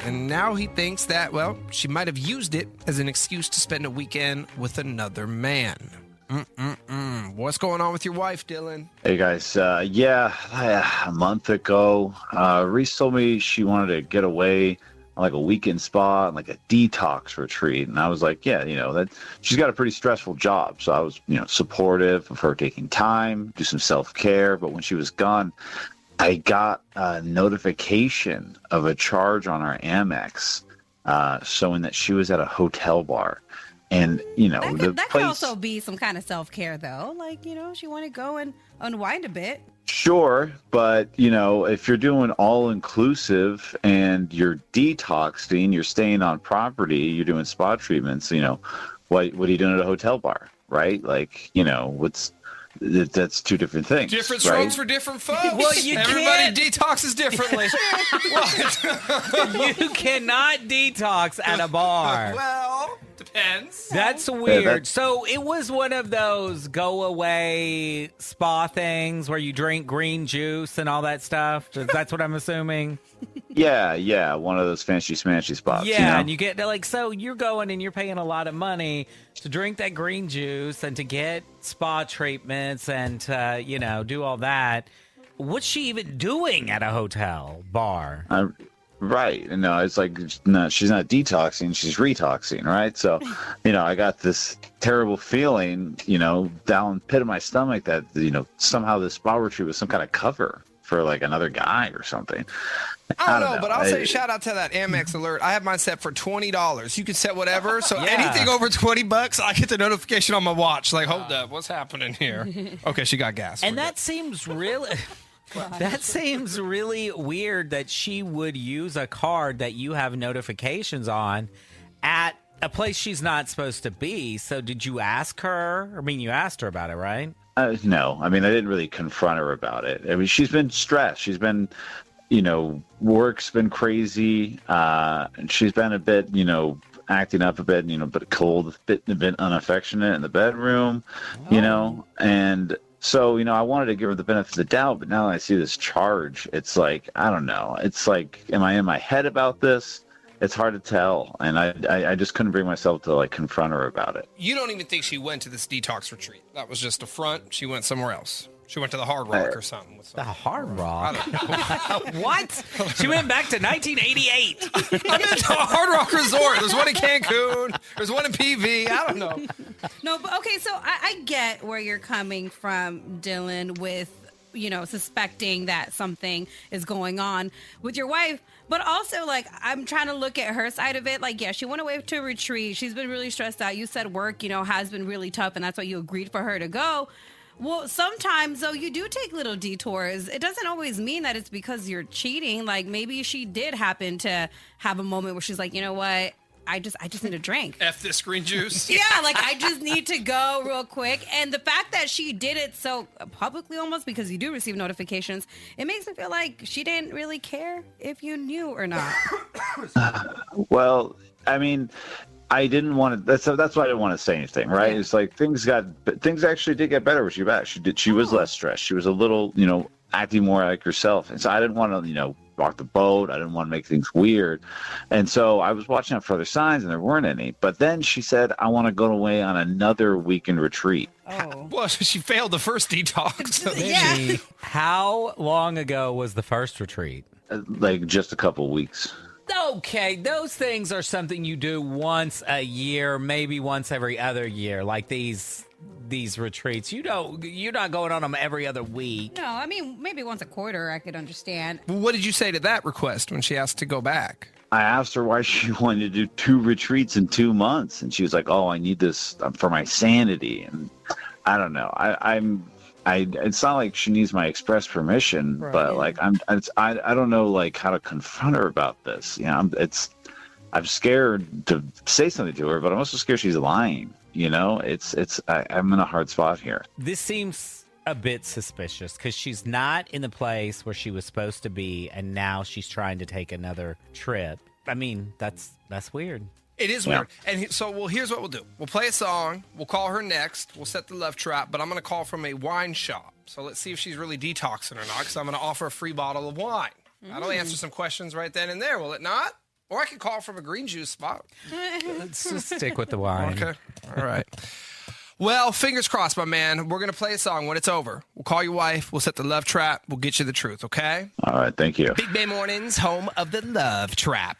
and now he thinks that, well, she might have used it as an excuse to spend a weekend with another man. What's going on with your wife, Dylan? Hey guys, a month ago, Reese told me she wanted to get away on like a weekend spa and like a detox retreat, and I was like, that she's got a pretty stressful job, so I was supportive of her taking time, do some self-care. But when she was gone, I got a notification of a charge on our Amex showing that she was at a hotel bar. And, that could also be some kind of self-care, though. Like, she want to go and unwind a bit. Sure, but, if you're doing all-inclusive and you're detoxing, you're staying on property, you're doing spa treatments, what are you doing at a hotel bar, right? Like, that's two different things. Different strokes for different folks. Well, everybody detoxes differently. What? You cannot detox at a bar. Well, Depends. That's weird. So it was one of those go away spa things where you drink green juice and all that stuff. That's what I'm assuming. Yeah, one of those fancy smashy spots. Yeah, you know? and you get so you're going and you're paying a lot of money to drink that green juice and to get spa treatments and to, do all that. What's she even doing at a hotel bar? Right. No, it's like, no, she's not detoxing, she's retoxing, right? So, I got this terrible feeling, down pit of my stomach that, somehow this spa retreat was some kind of cover for like another guy or something. I don't know, but I'll say shout out to that Amex alert. I have mine set for $20. You can set whatever. So anything over $20, I get the notification on my watch. Like, hold up, what's happening here? Okay, she got gas. And that seems really... That seems really weird that she would use a card that you have notifications on at a place she's not supposed to be. So did you ask her? I mean, you asked her about it, right? No. I mean, I didn't really confront her about it. I mean, she's been stressed. She's been, work's been crazy. And she's been a bit, acting up a bit, but cold, a bit unaffectionate in the bedroom, and... So, I wanted to give her the benefit of the doubt, but now that I see this charge, it's like, I don't know. It's like, am I in my head about this? It's hard to tell. And I just couldn't bring myself to, like, confront her about it. You don't even think she went to this detox retreat. That was just a front. She went somewhere else. She went to the Hard Rock or something. The Hard Rock? I don't know. What? She went back to 1988. I mean, the Hard Rock Resort. There's one in Cancun. There's one in PV. I don't know. No, but okay, so I get where you're coming from, Dylan, with, suspecting that something is going on with your wife. But also, like, I'm trying to look at her side of it. Like, yeah, she went away to a retreat. She's been really stressed out. You said work, has been really tough, and that's why you agreed for her to go. Well, sometimes, though, you do take little detours. It doesn't always mean that it's because you're cheating. Like, maybe she did happen to have a moment where she's like, you know what? I just need a drink. F this green juice. Yeah, like, I just need to go real quick. And the fact that she did it so publicly almost, because you do receive notifications, it makes me feel like she didn't really care if you knew or not. Well, I mean... I didn't want to. That's why I didn't want to say anything, right? Yeah. It's like things actually did get better when she was back. She was less stressed. She was a little, acting more like herself. And so I didn't want to, rock the boat. I didn't want to make things weird. And so I was watching out for other signs, and there weren't any. But then she said, "I want to go away on another weekend retreat." Oh. Well, she failed the first detox. Yeah. How long ago was the first retreat? Like just a couple weeks. Okay, those things are something you do once a year, maybe once every other year, like these retreats. You're not going on them every other week. No, I mean, maybe once a quarter I could understand. Well, what did you say to that request when she asked to go back? I asked her why she wanted to do 2 retreats in 2 months, and she was like, "Oh, I need this for my sanity." And I don't know. It's not like she needs my express permission, right, but like I don't know like how to confront her about this. I'm scared to say something to her, but I'm also scared she's lying. I'm in a hard spot here. This seems a bit suspicious because she's not in the place where she was supposed to be, and now she's trying to take another trip. I mean, that's weird. It is weird. And so, here's what we'll do. We'll play a song. We'll call her next. We'll set the love trap, but I'm going to call from a wine shop. So let's see if she's really detoxing or not, because I'm going to offer a free bottle of wine. That'll answer some questions right then and there, will it not? Or I can call from a green juice spot. Let's just stick with the wine. Okay. All right. Well, fingers crossed, my man. We're going to play a song. When it's over, we'll call your wife. We'll set the love trap. We'll get you the truth, okay? All right. Thank you. Big Bay Mornings, home of the love trap.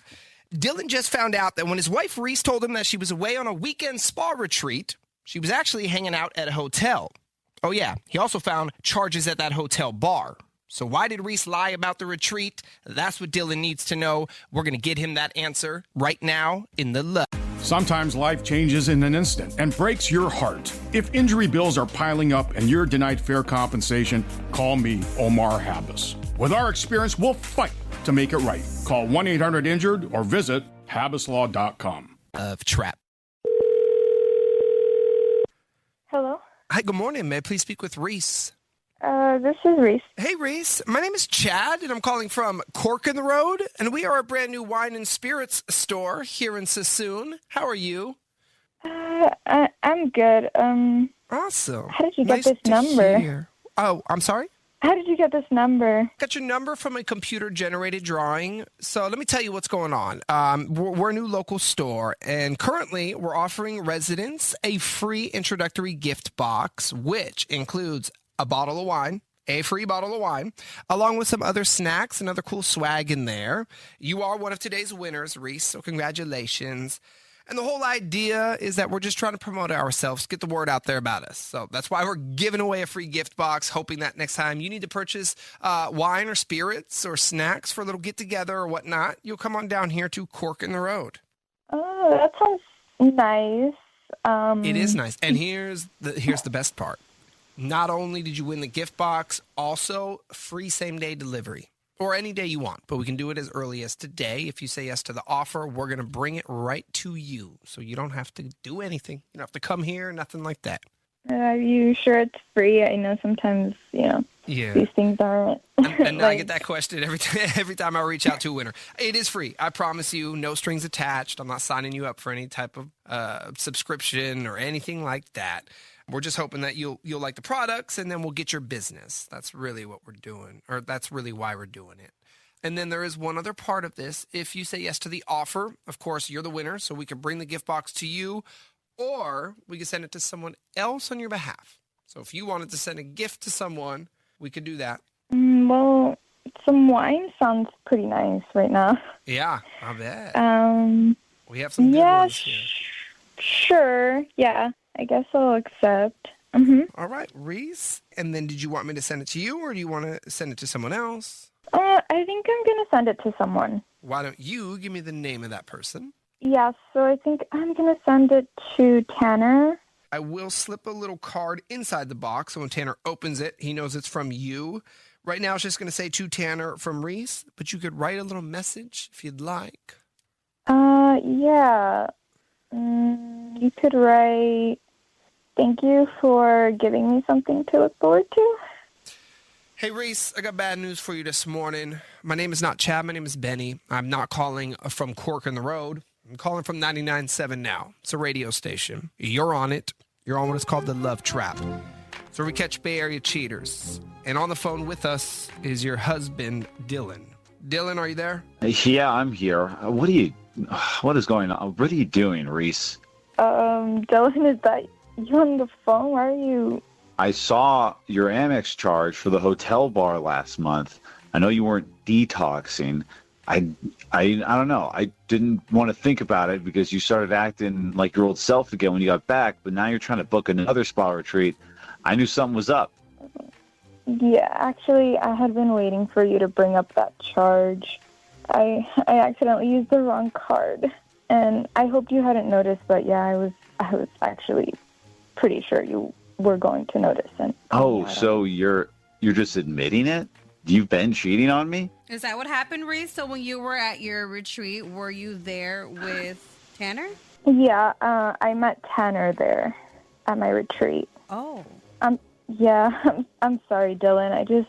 Dylan just found out that when his wife Reese told him that she was away on a weekend spa retreat, she was actually hanging out at a hotel. Oh, yeah. He also found charges at that hotel bar. So why did Reese lie about the retreat? That's what Dylan needs to know. We're going to get him that answer right now in the love. Sometimes life changes in an instant and breaks your heart. If injury bills are piling up and you're denied fair compensation, call me, Omar Habas. With our experience, we'll fight to make it right. Call 1-800-INJURED or visit habaslaw.com. Of trap. Hello. Hi, good morning. May I please speak with Reese? This is Reese. Hey, Reese. My name is Chad, and I'm calling from Cork in the Road, and we are a brand new wine and spirits store here in Sassoon. How are you? I'm good. Awesome. How did you get Nice this to number? hear. Oh, I'm sorry? How did you get this number? Got your number from a computer-generated drawing. So let me tell you what's going on. We're a new local store, and currently we're offering residents a free introductory gift box, which includes a bottle of wine, a free bottle of wine, along with some other snacks and other cool swag in there. You are one of today's winners, Reese, so congratulations. And the whole idea is that we're just trying to promote ourselves, get the word out there about us. So that's why we're giving away a free gift box, hoping that next time you need to purchase wine or spirits or snacks for a little get-together or whatnot, you'll come on down here to Cork in the Road. Oh, that sounds nice. It is nice. And here's the best part. Not only did you win the gift box, also free same-day delivery. Or any day you want, but we can do it as early as today. If you say yes to the offer, we're going to bring it right to you. So you don't have to do anything. You don't have to come here, nothing like that. Are you sure it's free? I know sometimes, these things aren't. And I get that question every time I reach out to a winner. It is free. I promise you, no strings attached. I'm not signing you up for any type of subscription or anything like that. We're just hoping that you'll like the products, and then we'll get your business. That's really what we're doing, or that's really why we're doing it. And then there is one other part of this. If you say yes to the offer, of course, you're the winner, so we can bring the gift box to you, or we can send it to someone else on your behalf. So if you wanted to send a gift to someone, we could do that. Well, some wine sounds pretty nice right now. Yeah, I bet. We have some good ones here. Sure, yeah. I guess I'll accept. Mm-hmm. All right, Reese. And then did you want me to send it to you, or do you want to send it to someone else? I think I'm going to send it to someone. Why don't you give me the name of that person? Yeah, so I think I'm going to send it to Tanner. I will slip a little card inside the box, so when Tanner opens it, he knows it's from you. Right now, it's just going to say to Tanner from Reese, but you could write a little message if you'd like. Yeah. You could write, "Thank you for giving me something to look forward to." Hey, Reese, I got bad news for you this morning. My name is not Chad. My name is Benny. I'm not calling from Cork in the Road. I'm calling from 99.7 now. It's a radio station. You're on it. You're on what is called the Love Trap. It's where we catch Bay Area cheaters. And on the phone with us is your husband, Dylan. Dylan, are you there? Yeah, I'm here. What is going on? What are you doing, Reese? Dylan, is that you on the phone? Why are you... I saw your Amex charge for the hotel bar last month. I know you weren't detoxing. I don't know. I didn't want to think about it because you started acting like your old self again when you got back, but now you're trying to book another spa retreat. I knew something was up. Yeah, actually, I had been waiting for you to bring up that charge. I accidentally used the wrong card, and I hoped you hadn't noticed, but yeah, I was actually pretty sure you were going to notice. And so you're just admitting it? You've been cheating on me? Is that what happened, Reese? So when you were at your retreat, were you there with Tanner? Yeah, I met Tanner there at my retreat. Oh. Yeah, I'm sorry, Dylan. I just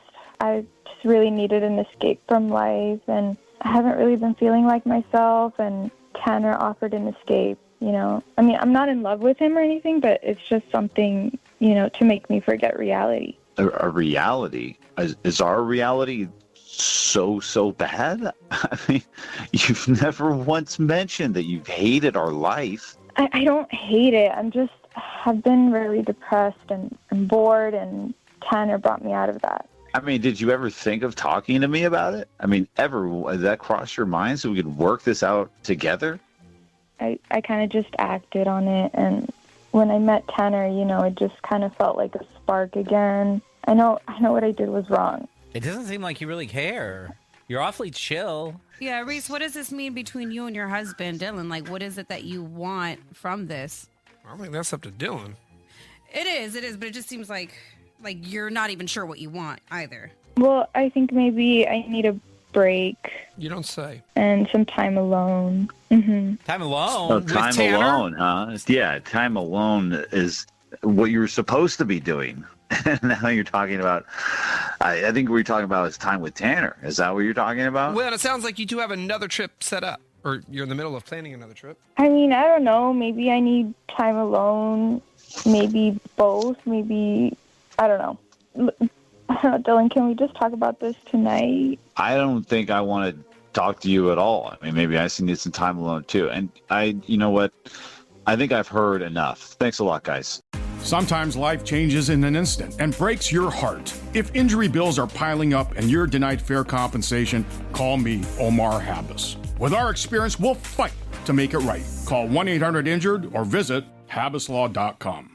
really needed an escape from life, and I haven't really been feeling like myself, and Tanner offered an escape, I mean, I'm not in love with him or anything, but it's just something, to make me forget reality. A reality? Is our reality so bad? I mean, you've never once mentioned that you've hated our life. I don't hate it. I've been really depressed and bored, and Tanner brought me out of that. I mean, did you ever think of talking to me about it? I mean, did that cross your mind so we could work this out together? I kind of just acted on it, and when I met Tanner, it just kind of felt like a spark again. I know what I did was wrong. It doesn't seem like you really care. You're awfully chill. Yeah, Reese, what does this mean between you and your husband, Dylan? Like, what is it that you want from this? I think that's up to Dylan. It is, but it just seems like you're not even sure what you want either. Well, I think maybe I need a break. You don't say. And some time alone. Mm-hmm. Time alone? Oh, time alone, huh? Yeah, time alone is what you were supposed to be doing. And now you're talking about, I think what you're talking about is time with Tanner. Is that what you're talking about? Well, it sounds like you two have another trip set up. Or you're in the middle of planning another trip? I mean, I don't know. Maybe I need time alone. Maybe both. Maybe, I don't know. I don't know, Dylan, can we just talk about this tonight? I don't think I want to talk to you at all. I mean, maybe I just need some time alone too. And you know what? I think I've heard enough. Thanks a lot, guys. Sometimes life changes in an instant and breaks your heart. If injury bills are piling up and you're denied fair compensation, call me, Omar Habas. With our experience, we'll fight to make it right. Call 1-800-INJURED or visit habaslaw.com.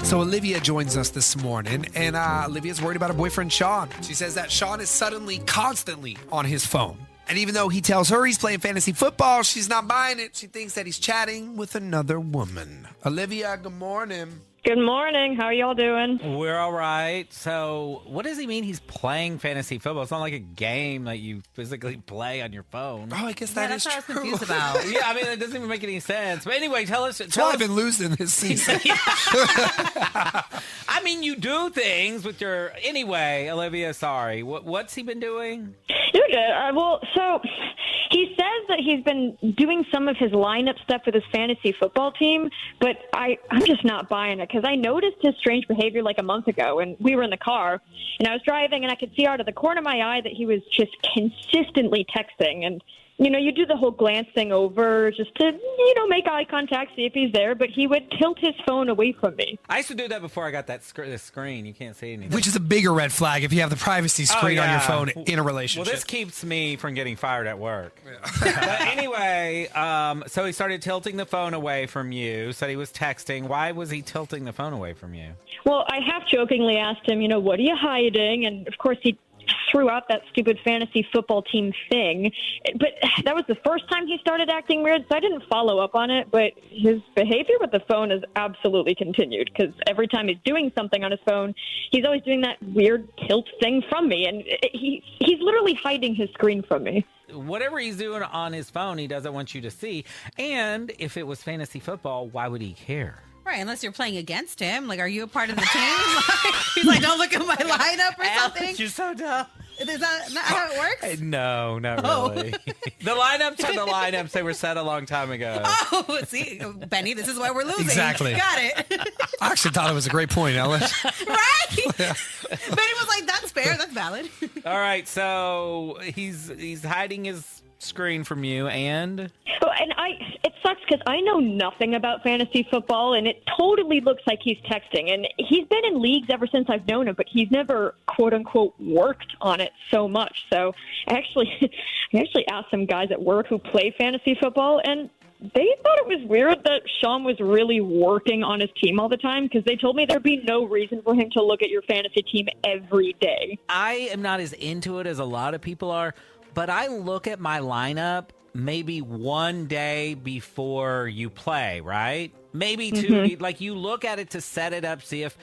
So Olivia joins us this morning, and Olivia's worried about her boyfriend, Sean. She says that Sean is suddenly, constantly on his phone. And even though he tells her he's playing fantasy football, she's not buying it. She thinks that he's chatting with another woman. Olivia, good morning. Good morning. How are y'all doing? We're all right. So what does he mean he's playing fantasy football? It's not like a game that you physically play on your phone. Oh, I guess that is that's true. what I was confused about. Yeah, I mean, it doesn't even make any sense. But anyway, tell us. That's why I've been losing this season. I mean, you do things with your... Anyway, Olivia, sorry. What's he been doing? You're good. Well, so he says that he's been doing some of his lineup stuff with his fantasy football team, but I'm just not buying it because I noticed his strange behavior like a month ago, and we were in the car, and I was driving, and I could see out of the corner of my eye that he was just consistently texting, and you do the whole glance thing over just to, make eye contact, see if he's there, but he would tilt his phone away from me. I used to do that before I got that this screen. You can't see anything. Which is a bigger red flag if you have the privacy screen on your phone in a relationship. Well, this keeps me from getting fired at work. Yeah. But anyway, so he started tilting the phone away from you, said he was texting. Why was he tilting the phone away from you? Well, I half-jokingly asked him, what are you hiding? And, of course, he threw out that stupid fantasy football team thing. But that was the first time he started acting weird, so I didn't follow up on it. But his behavior with the phone has absolutely continued because every time he's doing something on his phone, he's always doing that weird tilt thing from me. And he's literally hiding his screen from me. Whatever he's doing on his phone, he doesn't want you to see. And if it was fantasy football, why would he care? Right, unless you're playing against him. Like, are you a part of the team? He's like, don't look at my lineup or something. You're so dumb. Is that not how it works? No, not really. The lineups are the lineups. They were set a long time ago. Oh, see, Benny, this is why we're losing. Exactly. Got it. I actually thought it was a great point, Ellis. Right? Yeah. Benny was like, that's fair. That's valid. All right, so he's hiding his screen from you, and... Oh, and it sucks because I know nothing about fantasy football, and it totally looks like he's texting. And he's been in leagues ever since I've known him, but he's never, quote-unquote, worked on it so much. So I actually asked some guys at work who play fantasy football, and they thought it was weird that Sean was really working on his team all the time because they told me there'd be no reason for him to look at your fantasy team every day. I am not as into it as a lot of people are, but I look at my lineup maybe one day before you play, right? Maybe two. Mm-hmm. Like, you look at it to set it up, see if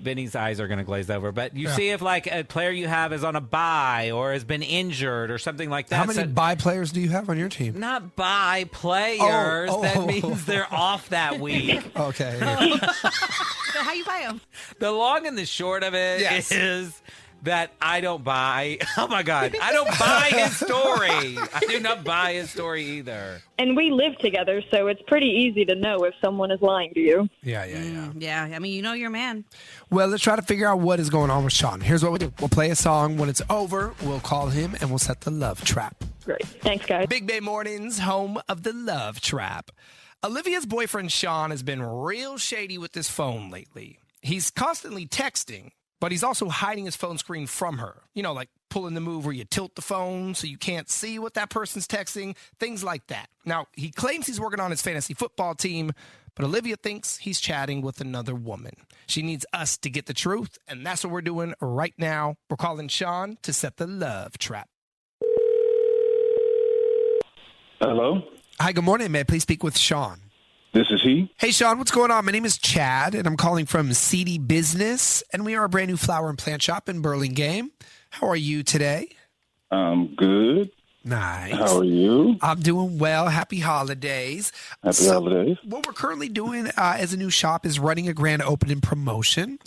Benny's eyes are going to glaze over, but you see if, like, a player you have is on a bye or has been injured or something like that. How many bye players do you have on your team? Not bye players. That means they're off that week. Okay. How you buy them? The long and the short of it is that I don't buy. Oh my God. I don't buy his story. I do not buy his story either. And we live together, so it's pretty easy to know if someone is lying to you. Yeah. Yeah, I mean, your man. Well, let's try to figure out what is going on with Sean. Here's what we do. We'll play a song. When it's over, we'll call him and we'll set the love trap. Great. Thanks, guys. Big Bay Mornings, home of the love trap. Olivia's boyfriend, Sean, has been real shady with his phone lately. He's constantly texting, but he's also hiding his phone screen from her. Like pulling the move where you tilt the phone so you can't see what that person's texting, things like that. Now, he claims he's working on his fantasy football team, but Olivia thinks he's chatting with another woman. She needs us to get the truth, and that's what we're doing right now. We're calling Sean to set the love trap. Hello? Hi, good morning. May I please speak with Sean? This is he. Hey, Sean, what's going on? My name is Chad, and I'm calling from CD Business, and we are a brand new flower and plant shop in Burlingame. How are you today? I'm good. Nice. How are you? I'm doing well. Happy holidays. Happy holidays. What we're currently doing as a new shop is running a grand opening promotion.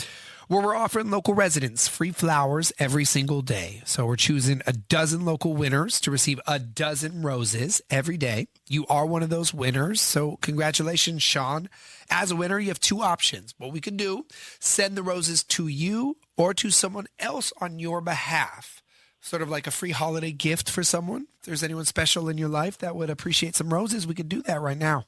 where we're offering local residents free flowers every single day. So we're choosing a dozen local winners to receive a dozen roses every day. You are one of those winners, so congratulations, Sean. As a winner, you have two options. What we could do, send the roses to you or to someone else on your behalf. Sort of like a free holiday gift for someone. If there's anyone special in your life that would appreciate some roses, we could do that right now.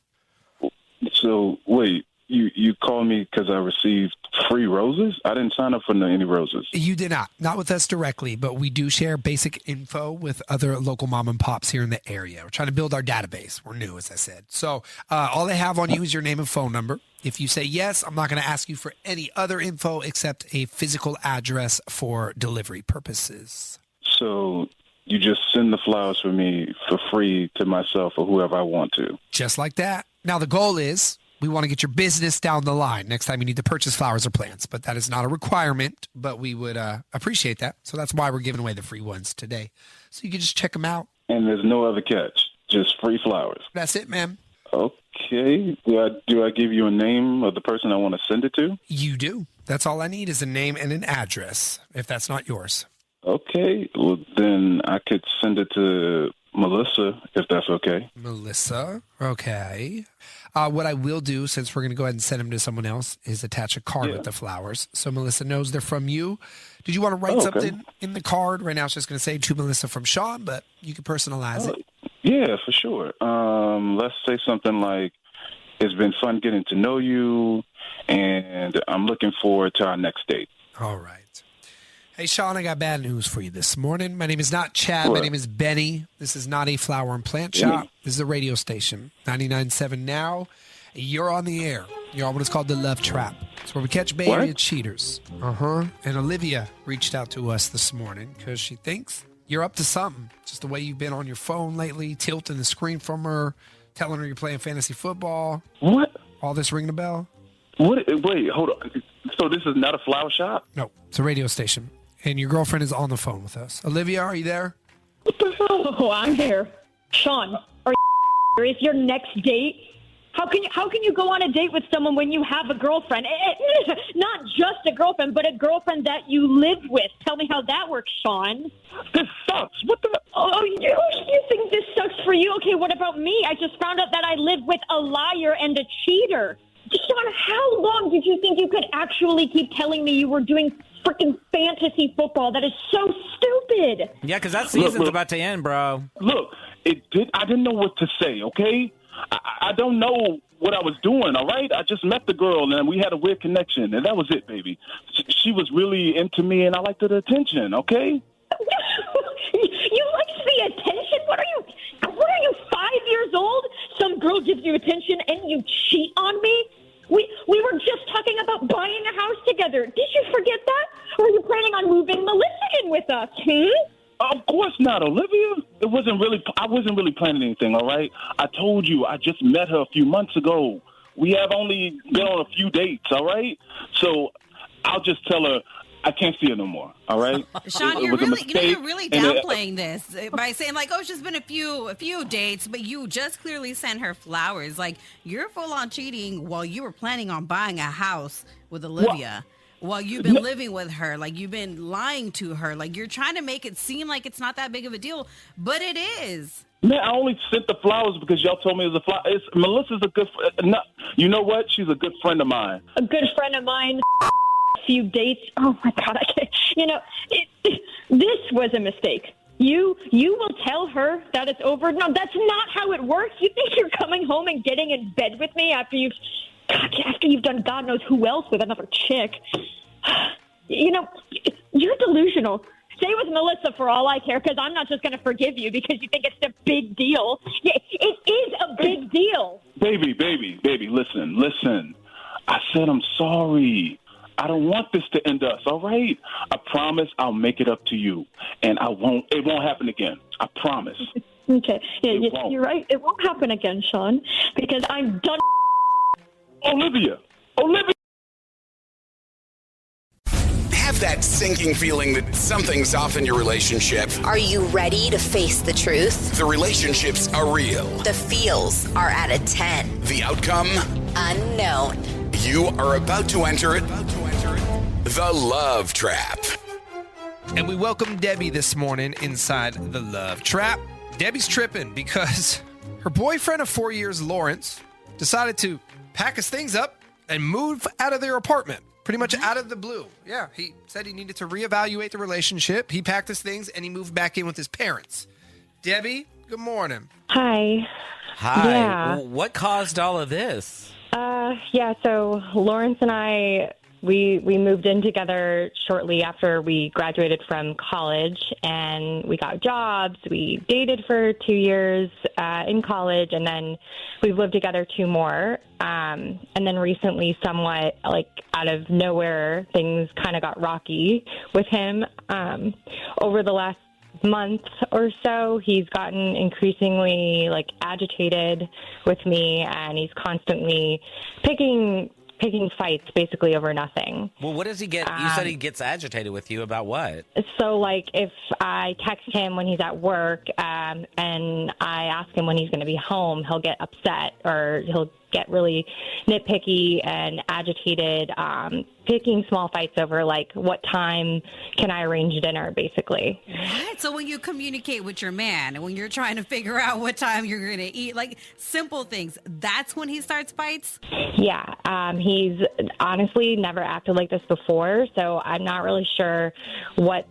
So, wait, you called me because I received free roses? I didn't sign up for any roses. You did not. Not with us directly, but we do share basic info with other local mom and pops here in the area. We're trying to build our database. We're new, as I said. So all they have on you is your name and phone number. If you say yes, I'm not going to ask you for any other info except a physical address for delivery purposes. So you just send the flowers for me for free to myself or whoever I want to. Just like that. Now, the goal is we want to get your business down the line next time you need to purchase flowers or plants, but that is not a requirement, but we would appreciate that. So that's why we're giving away the free ones today. So you can just check them out. And there's no other catch, just free flowers. That's it, ma'am. Okay. Do I give you a name of the person I want to send it to? You do. That's all I need is a name and an address, if that's not yours. Okay. Well, then I could send it to Melissa, if that's okay. Melissa. Okay. What I will do, since we're going to go ahead and send them to someone else, is attach a card with the flowers. So Melissa knows they're from you. Did you want to write something in the card? Right now it's just going to say to Melissa from Sean, but you can personalize it. Yeah, for sure. Let's say something like, it's been fun getting to know you, and I'm looking forward to our next date. All right. Hey, Sean, I got bad news for you this morning. My name is not Chad. My name is Benny. This is not a flower and plant shop. This is a radio station, 99.7 Now. You're on the air. You're on what is called the Love Trap. It's where we catch Bay Area cheaters. And Olivia reached out to us this morning because she thinks you're up to something. Just the way you've been on your phone lately, tilting the screen from her, telling her you're playing fantasy football. What? All this ringing a bell? What? Wait, hold on. So this is not a flower shop? No, it's a radio station. And your girlfriend is on the phone with us. Olivia, are you there? What the hell? Oh, I'm here. Sean, are you serious? Your next date? How can you go on a date with someone when you have a girlfriend? Not just a girlfriend, but a girlfriend that you live with. Tell me how that works, Sean. This sucks. What the? Oh, you think this sucks for you? Okay, what about me? I just found out that I live with a liar and a cheater. Sean, how long did you think you could actually keep telling me you were doing freaking fantasy football? That is so stupid. Yeah, because that season's about to end, bro. Look, I didn't know what to say, okay? I don't know what I was doing, all right? I just met the girl, and we had a weird connection, and that was it, baby. She was really into me, and I liked the attention, okay? You like the attention? What are you, 5 years old? Some girl gives you attention, and you cheat on me? We were just talking about buying a house together. Did you forget that? Or are you planning on moving Melissa in with us? Of course not, Olivia. I wasn't really planning anything, all right? I told you I just met her a few months ago. We have only been on a few dates, all right? So I'll just tell her I can't see her no more, all right? Sean, you're really downplaying this by saying, like, oh, it's just been a few dates, but you just clearly sent her flowers. Like, you're full on cheating while you were planning on buying a house with Olivia. While you've been living with her, like you've been lying to her, like you're trying to make it seem like it's not that big of a deal, but it is. Man, I only sent the flowers because y'all told me it was a flower. Melissa's a good friend. No, you know what? She's a good friend of mine. A good friend of mine. A few dates. Oh my God! I can't. This was a mistake. You will tell her that it's over. No, that's not how it works. You think you're coming home and getting in bed with me after you've done God knows who else with another chick. You're delusional. Stay with Melissa for all I care, because I'm not just going to forgive you because you think it's a big deal. It is a big deal. Baby, listen. I said I'm sorry. I don't want this to end us, all right? I promise I'll make it up to you, and it won't happen again. I promise. Okay. Yeah, you're right. It won't happen again, Sean, because I'm done. Olivia! Have that sinking feeling that something's off in your relationship. Are you ready to face the truth? The relationships are real. The feels are at a 10. The outcome? Unknown. You are about to enter the Love Trap. And we welcome Debbie this morning inside the Love Trap. Debbie's tripping because her boyfriend of 4 years, Lawrence, decided to pack his things up and move out of their apartment, pretty much out of the blue. Yeah, he said he needed to reevaluate the relationship. He packed his things and he moved back in with his parents. Debbie, good morning. Hi. Hi. Yeah. Well, what caused all of this? So Lawrence and I, we moved in together shortly after we graduated from college, and we got jobs. We dated for 2 years in college, and then we've lived together 2 more. And then recently, somewhat like out of nowhere, things kind of got rocky with him. Over the last month or so, he's gotten increasingly like agitated with me, and he's constantly picking fights basically over nothing. Well, what does he get? You said he gets agitated with you about what? So like if I text him when he's at work and I ask him when he's going to be home, he'll get upset, or he'll get really nitpicky and agitated, picking small fights over like what time can I arrange dinner, basically. What? So when you communicate with your man, when you're trying to figure out what time you're going to eat, like simple things, that's when he starts fights? Yeah, he's honestly never acted like this before, so I'm not really sure what's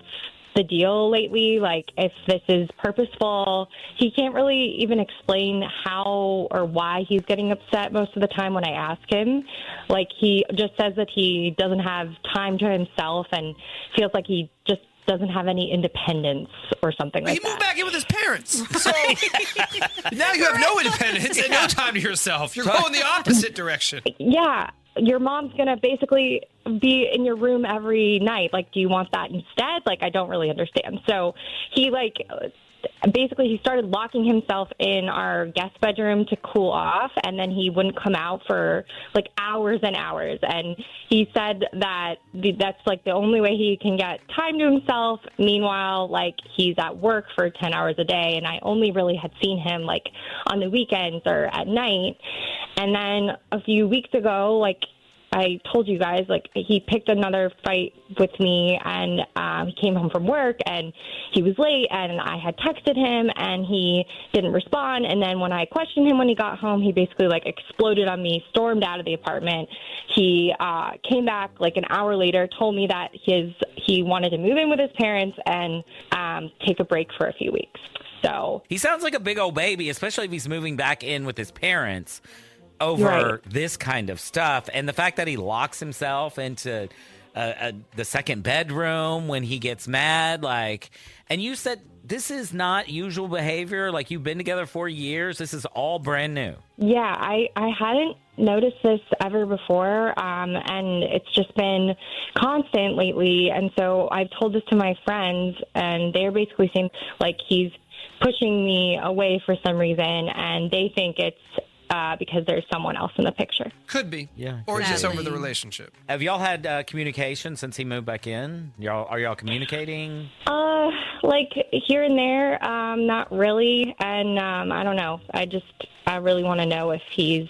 the deal lately, like if this is purposeful. He can't really even explain how or why he's getting upset most of the time when I ask him. Like he just says that he doesn't have time to himself and feels like he just doesn't have any independence or something like that. He moved back in with his parents. So now you have no independence and no time to yourself. You're going the opposite direction. Yeah. Your mom's going to basically be in your room every night. Like, do you want that instead? Like, I don't really understand. So he basically he started locking himself in our guest bedroom to cool off, and then he wouldn't come out for like hours and hours. And he said that that's like the only way he can get time to himself. Meanwhile, like he's at work for 10 hours a day, and I only really had seen him like on the weekends or at night. And then a few weeks ago, like I told you guys, like he picked another fight with me, and he came home from work and he was late, and I had texted him and he didn't respond. And then when I questioned him when he got home, he basically like exploded on me, stormed out of the apartment. He came back like an hour later, told me that he wanted to move in with his parents and take a break for a few weeks. So he sounds like a big old baby, especially if he's moving back in with his parents over this kind of stuff. And the fact that he locks himself into the second bedroom when he gets mad, like, and you said this is not usual behavior. Like, you've been together 4 years. This is all brand new. Yeah, I hadn't noticed this ever before, and it's just been constant lately. And so I've told this to my friends, and they're basically saying, like, he's pushing me away for some reason, and they think it's because there's someone else in the picture. Could be. Yeah. Or just over the relationship. Have y'all had communication since he moved back in? Are y'all communicating? Like here and there, not really. And I don't know. I really want to know if he's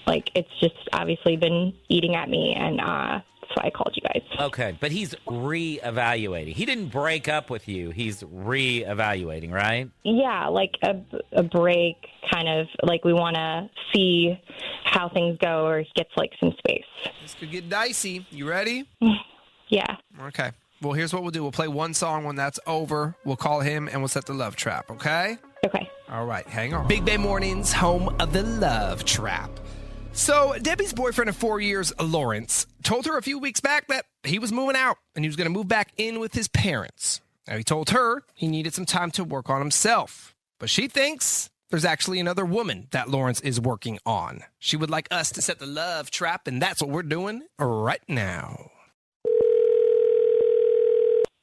like, it's just obviously been eating at me, and that's why I called you guys. Okay, but he's reevaluating. He didn't break up with you. He's reevaluating, right? Yeah, like a break, kind of like we want to see how things go, or he gets like some space. This could get dicey. You ready? Yeah. Okay. Well, here's what we'll do. We'll play one song. When that's over, we'll call him and we'll set the love trap, okay? Okay. All right, hang on. Big Bay Mornings, home of the love trap. So Debbie's boyfriend of 4 years, Lawrence, told her a few weeks back that he was moving out and he was going to move back in with his parents. Now, he told her he needed some time to work on himself, but she thinks there's actually another woman that Lawrence is working on. She would like us to set the love trap, and that's what we're doing right now.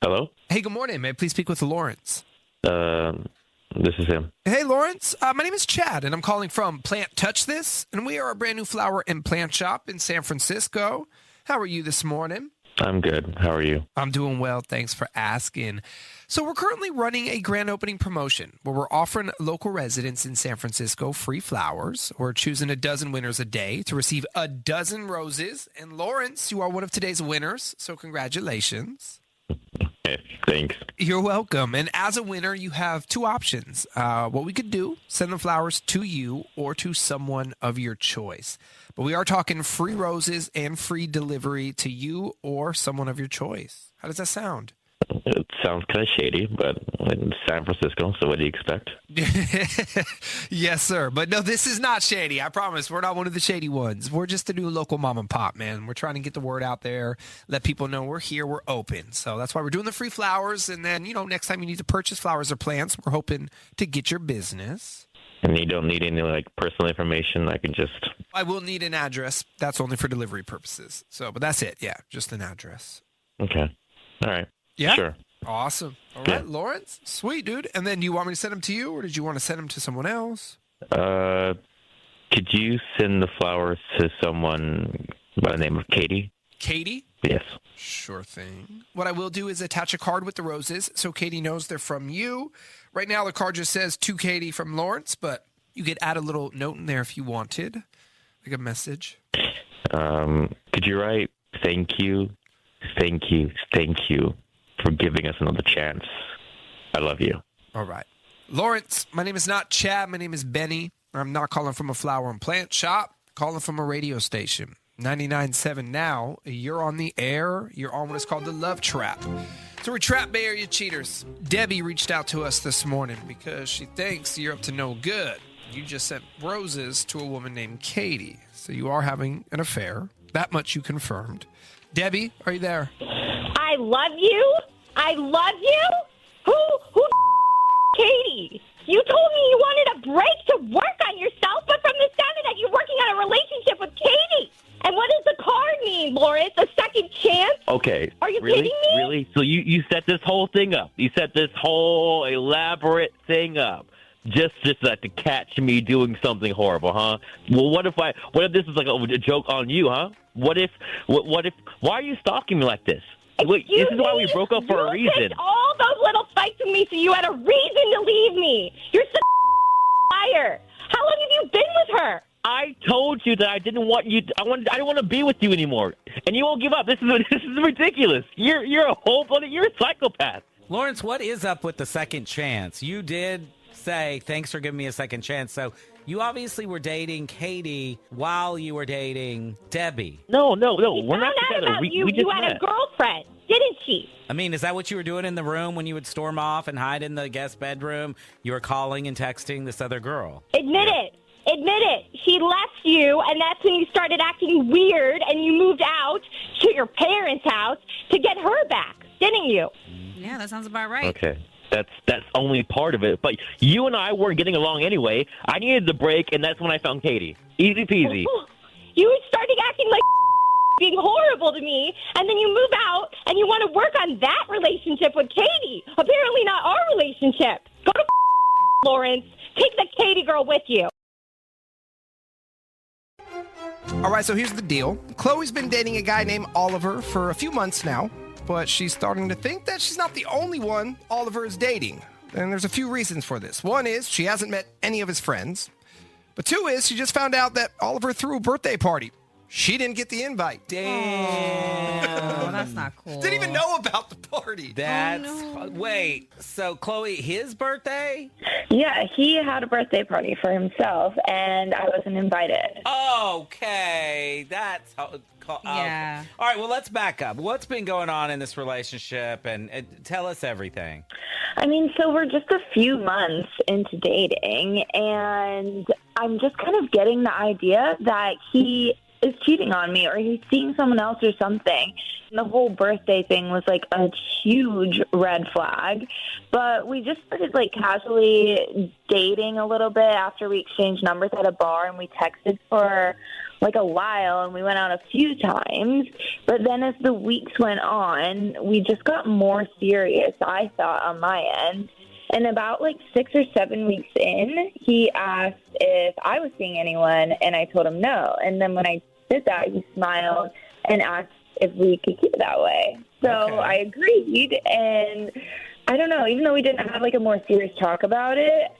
Hello? Hey, good morning. May I please speak with Lawrence? This is him. Hey, Lawrence. My name is Chad, and I'm calling from Plant Touch This, and we are a brand new flower and plant shop in San Francisco. How are you this morning? I'm good. How are you? I'm doing well. Thanks for asking. So we're currently running a grand opening promotion where we're offering local residents in San Francisco free flowers. We're choosing a dozen winners a day to receive a dozen roses. And Lawrence, you are one of today's winners. So congratulations. Thanks. You're welcome. And as a winner, you have two options. What we could do, send the flowers to you or to someone of your choice. But we are talking free roses and free delivery to you or someone of your choice. How does that sound? It sounds kind of shady, but in San Francisco, so what do you expect? Yes, sir. But no, this is not shady. I promise. We're not one of the shady ones. We're just a new local mom and pop, man. We're trying to get the word out there, let people know we're here, we're open. So that's why we're doing the free flowers. And then, next time you need to purchase flowers or plants, we're hoping to get your business. And you don't need any personal information. I will need an address. That's only for delivery purposes. But that's it. Yeah, just an address. Okay. All right. Yeah. Sure. Awesome. All right, Lawrence. Sweet, dude. And then do you want me to send them to you or did you want to send them to someone else? Could you send the flowers to someone by the name of Katie? Katie? Yes. Sure thing. What I will do is attach a card with the roses so Katie knows they're from you. Right now, the card just says to Katie from Lawrence, but you could add a little note in there if you wanted, like a message. Could you write, thank you for giving us another chance. I love you. All right. Lawrence, my name is not Chad. My name is Benny. I'm not calling from a flower and plant shop. Calling from a radio station. 99.7 now. You're on the air. You're on what is called the Love Trap. So we trap Bay Area cheaters. Debbie reached out to us this morning because she thinks you're up to no good. You just sent roses to a woman named Katie. So you are having an affair. That much you confirmed. Debbie, are you there? I love you. I love you. Who Katie? You told me you wanted a break to work on yourself, but from the sound of that, you're working on a relationship with Katie. And what does the card mean, Lawrence? A second chance? Okay. Are you really? kidding me? Really? So you set this whole thing up. You set this whole elaborate thing up. Just to catch me doing something horrible, huh? Well, what if this is like a joke on you, huh? What if, why are you stalking me like this? Wait, this is why we broke up for a reason. You picked all those little fights with me so you had a reason to leave me. You're such a liar. How long have you been with her? I told you that I didn't want you. I didn't want to be with you anymore, and you won't give up. This is ridiculous. You're a psychopath. Lawrence, what is up with the second chance? You did say thanks for giving me a second chance. So you obviously were dating Katie while you were dating Debbie. No. We're not together. You just had met. a girlfriend, didn't she? I mean, is that what you were doing in the room when you would storm off and hide in the guest bedroom? You were calling and texting this other girl. Admit it. She left you, and that's when you started acting weird, and you moved out to your parents' house to get her back, didn't you? Yeah, that sounds about right. Okay. That's only part of it. But you and I weren't getting along anyway. I needed the break, and that's when I found Katie. Easy peasy. You started acting like being horrible to me, and then you move out, and you want to work on that relationship with Katie. Apparently not our relationship. Go to Lawrence. Take the Katie girl with you. All right, so here's the deal. Chloe's been dating a guy named Oliver for a few months now, but she's starting to think that she's not the only one Oliver is dating. And there's a few reasons for this. One is she hasn't met any of his friends. But two is she just found out that Oliver threw a birthday party. She didn't get the invite. Damn. Oh, that's not cool. Didn't even know about the party. Wait, so Chloe, his birthday? Yeah, he had a birthday party for himself, and I wasn't invited. Okay, that's how. Yeah. All right, well, let's back up. What's been going on in this relationship, and tell us everything. I mean, so we're just a few months into dating, and I'm just kind of getting the idea that he is cheating on me or he's seeing someone else or something. And the whole birthday thing was like a huge red flag. But we just started like casually dating a little bit after we exchanged numbers at a bar, and we texted for like a while, and we went out a few times. But then as the weeks went on, we just got more serious, I thought, on my end. And about like 6 or 7 weeks in, he asked if I was seeing anyone, and I told him no. And then when I did that, he smiled, and asked if we could keep it that way. So I agreed, and I don't know, even though we didn't have like a more serious talk about it,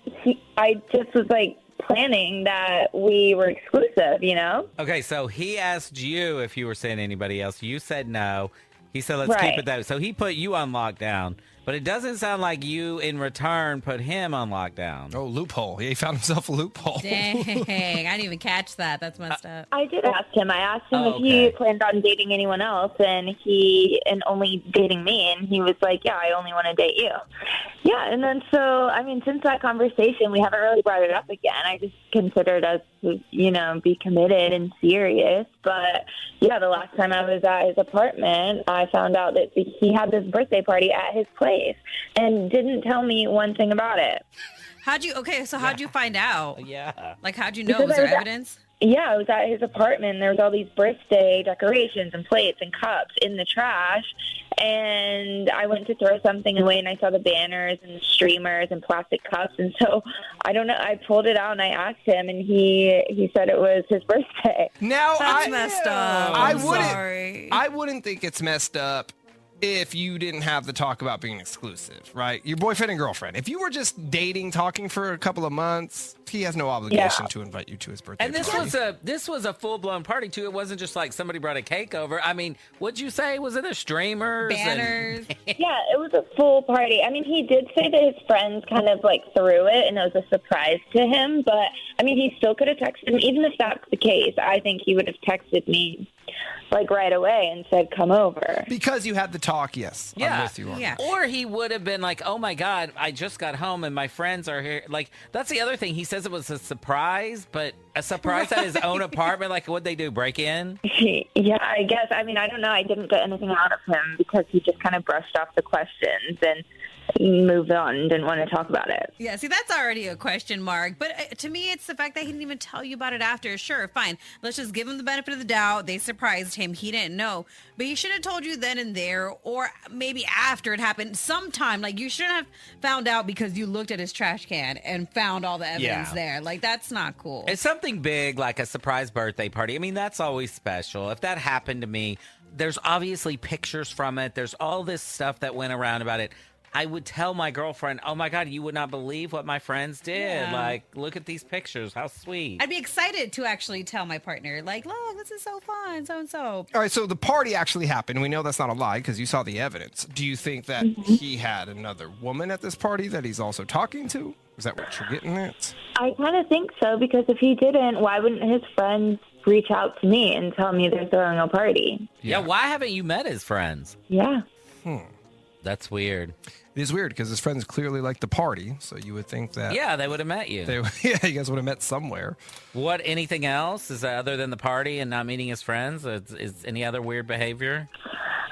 I just was like planning that we were exclusive, you know? Okay, so he asked you if you were seeing anybody else. You said no. He said, let's Right. keep it that way. So he put you on lockdown. But it doesn't sound like you, in return, put him on lockdown. Oh, loophole. He found himself a loophole. Dang, I didn't even catch that. That's messed up. I did ask him. I asked him if he planned on dating anyone else, and only dating me, and he was like, yeah, I only want to date you. Yeah, and then so, I mean, since that conversation, we haven't really brought it up again. I just considered us to, be committed and serious. But, yeah, the last time I was at his apartment, I found out that he had this birthday party at his place and didn't tell me one thing about it. How'd you find out? Yeah. Like, how'd you know? Because Was there evidence? I was at his apartment, and there was all these birthday decorations and plates and cups in the trash, and I went to throw something away, and I saw the banners and streamers and plastic cups, and so, I don't know, I pulled it out, and I asked him, and he said it was his birthday. Now, That's messed up. I'm sorry. I wouldn't think it's messed up if you didn't have the talk about being exclusive, right? Your boyfriend and girlfriend. If you were just dating, talking for a couple of months, he has no obligation to invite you to his birthday And this was a full-blown party, too. It wasn't just like somebody brought a cake over. I mean, what'd you say? Was it a streamers? Banners? Yeah, it was a full party. I mean, he did say that his friends kind of like threw it, and it was a surprise to him. But, I mean, he still could have texted me. Even if that's the case, I think he would have texted me like right away and said, come over. Because you had the talk, yes. Yeah. I'm with you on that. Or he would have been like, oh, my God, I just got home and my friends are here. Like, that's the other thing. He says it was a surprise, but a surprise at his own apartment. Like, what'd they do, break in? Yeah, I guess. I mean, I don't know. I didn't get anything out of him because he just kind of brushed off the questions and moved on and didn't want to talk about it. Yeah, see, that's already a question mark. But to me, it's the fact that he didn't even tell you about it after. Sure, fine. Let's just give him the benefit of the doubt. They surprised him. He didn't know. But he should have told you then and there, or maybe after it happened sometime. Like, you shouldn't have found out because you looked at his trash can and found all the evidence there. Like, that's not cool. It's something big, like a surprise birthday party. I mean, that's always special. If that happened to me, there's obviously pictures from it. There's all this stuff that went around about it. I would tell my girlfriend, oh, my God, you would not believe what my friends did. Yeah. Like, look at these pictures. How sweet. I'd be excited to actually tell my partner, like, look, this is so fun, so-and-so. All right, so the party actually happened. We know that's not a lie because you saw the evidence. Do you think that he had another woman at this party that he's also talking to? Is that what you're getting at? I kind of think so, because if he didn't, why wouldn't his friends reach out to me and tell me they're throwing a party? Yeah, why haven't you met his friends? Yeah. That's weird. It is weird because his friends clearly like the party, so you would think that... Yeah, they would have met you. You guys would have met somewhere. What, anything else? Is that other than the party and not meeting his friends? Is any other weird behavior?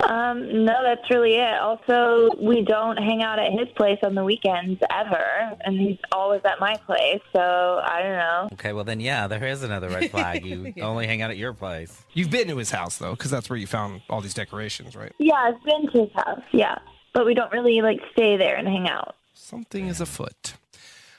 No, that's really it. Also, we don't hang out at his place on the weekends ever, and he's always at my place, so I don't know. Okay, well then, yeah, there is another red flag. You only hang out at your place. You've been to his house, though, because that's where you found all these decorations, right? Yeah, I've been to his house, yeah. But we don't really, stay there and hang out. Something is afoot.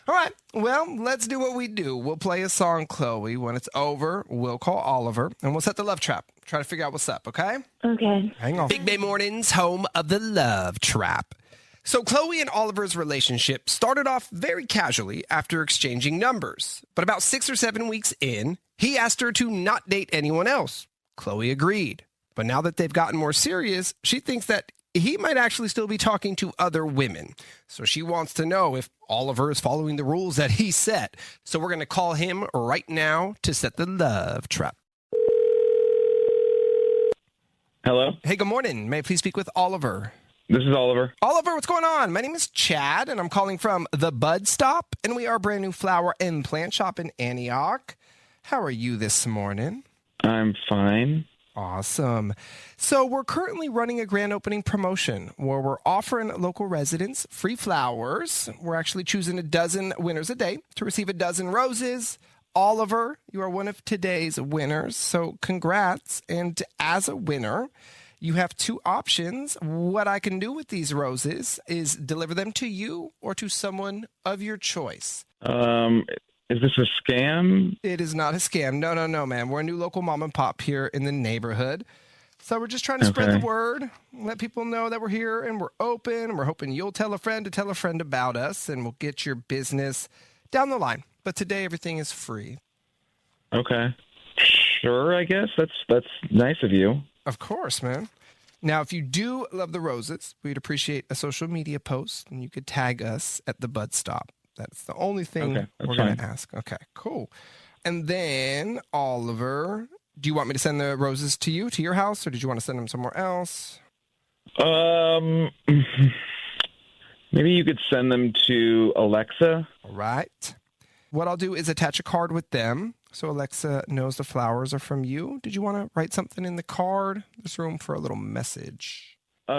All right, well, let's do what we do. We'll play a song, Chloe. When it's over, we'll call Oliver, and we'll set the love trap. Try to figure out what's up, okay? Okay. Hang on. Big Bay Mornings, home of the love trap. So Chloe and Oliver's relationship started off very casually after exchanging numbers. But about 6 or 7 weeks in, he asked her to not date anyone else. Chloe agreed. But now that they've gotten more serious, she thinks that he might actually still be talking to other women. So she wants to know if Oliver is following the rules that he set. So we're going to call him right now to set the love trap. Hello? Hey, good morning. May I please speak with Oliver? This is Oliver. Oliver, what's going on? My name is Chad, and I'm calling from the Bud Stop, and we are a brand new flower and plant shop in Antioch. How are you this morning? I'm fine. Awesome. So we're currently running a grand opening promotion where we're offering local residents free flowers. We're actually choosing a dozen winners a day to receive a dozen roses. Oliver, you are one of today's winners, so congrats. And as a winner, you have two options. What I can do with these roses is deliver them to you or to someone of your choice. Is this a scam? It is not a scam. No, man. We're a new local mom and pop here in the neighborhood. So we're just trying to spread the word, let people know that we're here and we're open, and we're hoping you'll tell a friend to tell a friend about us, and we'll get your business down the line. But today, everything is free. Okay. Sure, I guess. That's nice of you. Of course, man. Now, if you do love the roses, we'd appreciate a social media post, and you could tag us at the Bud Stop. That's the only thing we're going to ask. Okay, cool. And then, Oliver, do you want me to send the roses to you, to your house, or did you want to send them somewhere else? Maybe you could send them to Alexa. All right. What I'll do is attach a card with them, so Alexa knows the flowers are from you. Did you want to write something in the card? There's room for a little message.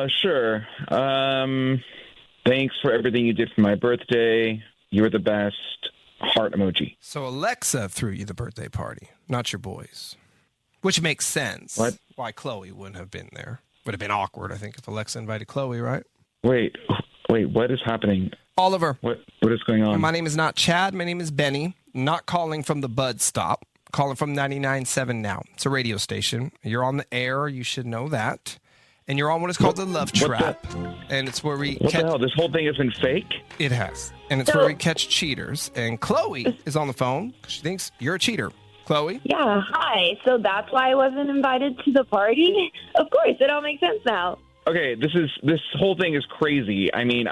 Sure. Thanks for everything you did for my birthday. You were the best. Heart emoji. So Alexa threw you the birthday party, not your boys. Which makes sense. What? Why Chloe wouldn't have been there. Would have been awkward, I think, if Alexa invited Chloe, right? Wait, what is happening? Oliver. What is going on? My name is not Chad. My name is Benny. Not calling from the Bud Stop. Calling from 99.7 now. It's a radio station. You're on the air. You should know that. And you're on what is called the Love Trap. And it's where we What the hell? This whole thing has been fake? It has. And it's where we catch cheaters. And Chloe is on the phone because she thinks you're a cheater. Chloe? Yeah, hi. So that's why I wasn't invited to the party? Of course, it all makes sense now. Okay, this whole thing is crazy. I mean,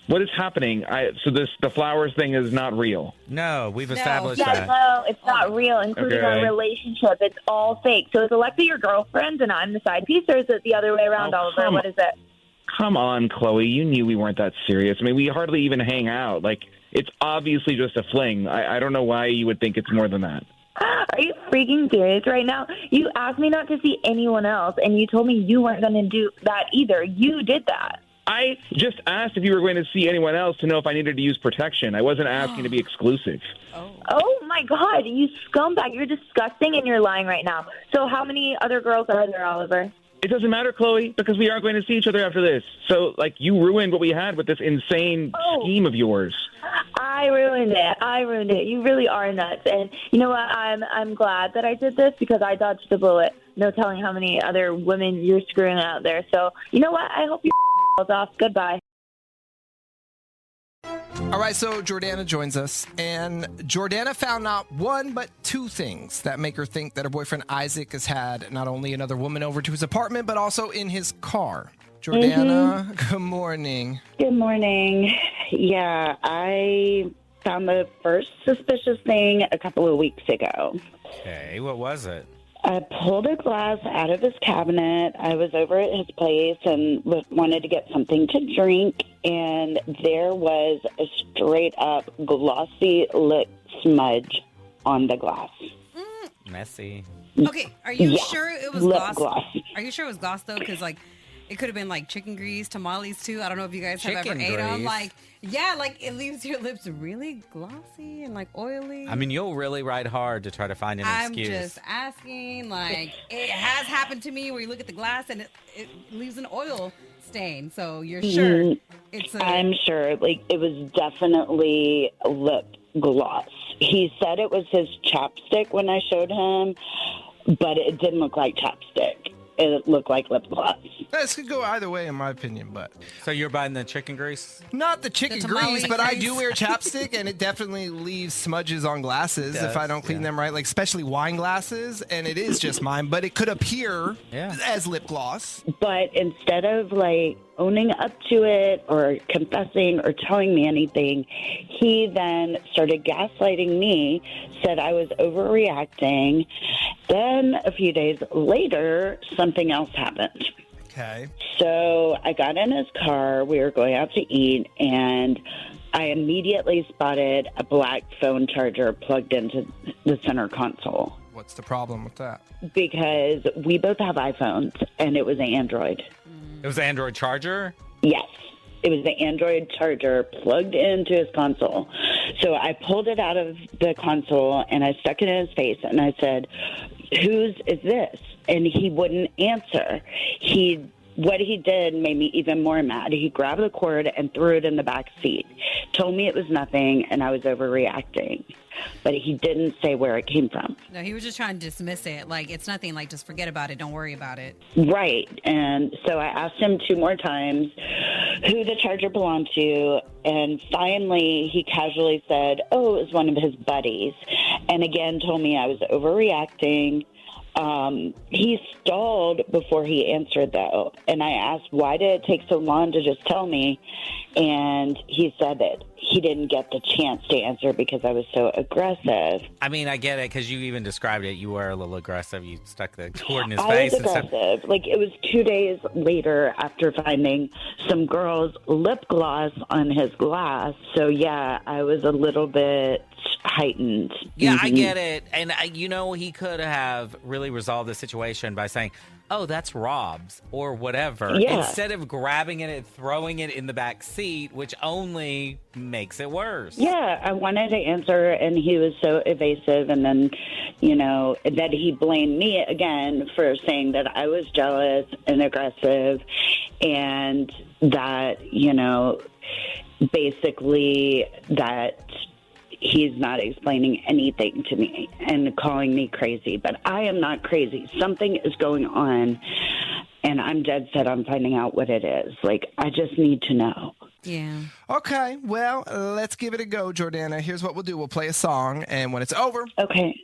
what is happening? The flowers thing is not real. No, we've established that. No, it's not real, including our relationship. It's all fake. So is Alexa your girlfriend and I'm the side piece, or is it the other way around, Oliver? What is it? Come on, Chloe. You knew we weren't that serious. I mean, we hardly even hang out. Like, it's obviously just a fling. I don't know why you would think it's more than that. Are you freaking serious right now? You asked me not to see anyone else, and you told me you weren't going to do that either. You did that. I just asked if you were going to see anyone else to know if I needed to use protection. I wasn't asking to be exclusive. Oh, my God. You scumbag. You're disgusting, and you're lying right now. So how many other girls are there, Oliver? It doesn't matter, Chloe, because we aren't going to see each other after this. So, you ruined what we had with this insane scheme of yours. I ruined it. You really are nuts. And you know what? I'm glad that I did this because I dodged a bullet. No telling how many other women you're screwing out there. So, you know what? I hope you off. Goodbye. All right, so Jordana joins us, and Jordana found not one but two things that make her think that her boyfriend Isaac has had not only another woman over to his apartment, but also in his car. Jordana, Good morning. Good morning. Yeah, I found the first suspicious thing a couple of weeks ago. Okay, what was it? I pulled a glass out of his cabinet. I was over at his place and wanted to get something to drink, and there was a straight-up glossy lip smudge on the glass. Messy. Okay, are you sure it was lip gloss? Are you sure it was gloss, though? Because, it could have been, chicken grease, tamales, too. I don't know if you guys have ever ate them. It leaves your lips really glossy and, oily. I mean, you'll really ride hard to try to find an excuse. I'm just asking. It has happened to me where you look at the glass and it leaves an oil stain. So you're sure it's I'm sure. It was definitely lip gloss. He said it was his chapstick when I showed him, but it didn't look like chapstick. It looked like lip gloss. This could go either way, in my opinion, but... So you're buying the chicken grease? Not the chicken grease, but I do wear chapstick, and it definitely leaves smudges on glasses if I don't clean them right, especially wine glasses, and it is just mine, but it could appear as lip gloss. But instead of, owning up to it or confessing or telling me anything, he then started gaslighting me, said I was overreacting. Then a few days later, something else happened. Okay. So I got in his car. We were going out to eat, and I immediately spotted a black phone charger plugged into the center console. What's the problem with that? Because we both have iPhones, and it was an Android. It was an Android charger? Yes. It was the Android charger plugged into his console. So I pulled it out of the console, and I stuck it in his face, and I said, "Whose is this?" And he wouldn't answer. He what he did made me even more mad. He grabbed the cord and threw it in the back seat, told me it was nothing and I was overreacting. But he didn't say where it came from. No, he was just trying to dismiss it. Like, it's nothing. Like, just forget about it. Don't worry about it. Right. And so I asked him 2 more times who the charger belonged to. And finally, he casually said, oh, it was one of his buddies. And again, told me I was overreacting. He stalled before he answered, though. And I asked, why did it take so long to just tell me? And he said that he didn't get the chance to answer because I was so aggressive. I mean, I get it because you even described it. You were a little aggressive. You stuck the cord in his I face. was aggressive. Like, it was 2 days later after finding some girl's lip gloss on his glass. So, yeah, I was a little bit heightened. Yeah, I get it. And, he could have really resolved the situation by saying, oh, that's Rob's or whatever. Yeah. Instead of grabbing it and throwing it in the back seat, which only makes it worse. Yeah, I wanted to answer, and he was so evasive. And then, that he blamed me again for saying that I was jealous and aggressive and that, basically that he's not explaining anything to me and calling me crazy. But I am not crazy. Something is going on, and I'm dead set on finding out what it is. Like, I just need to know. Yeah. Okay, well, let's give it a go, Jordana. Here's what we'll do. We'll play a song, and when it's over,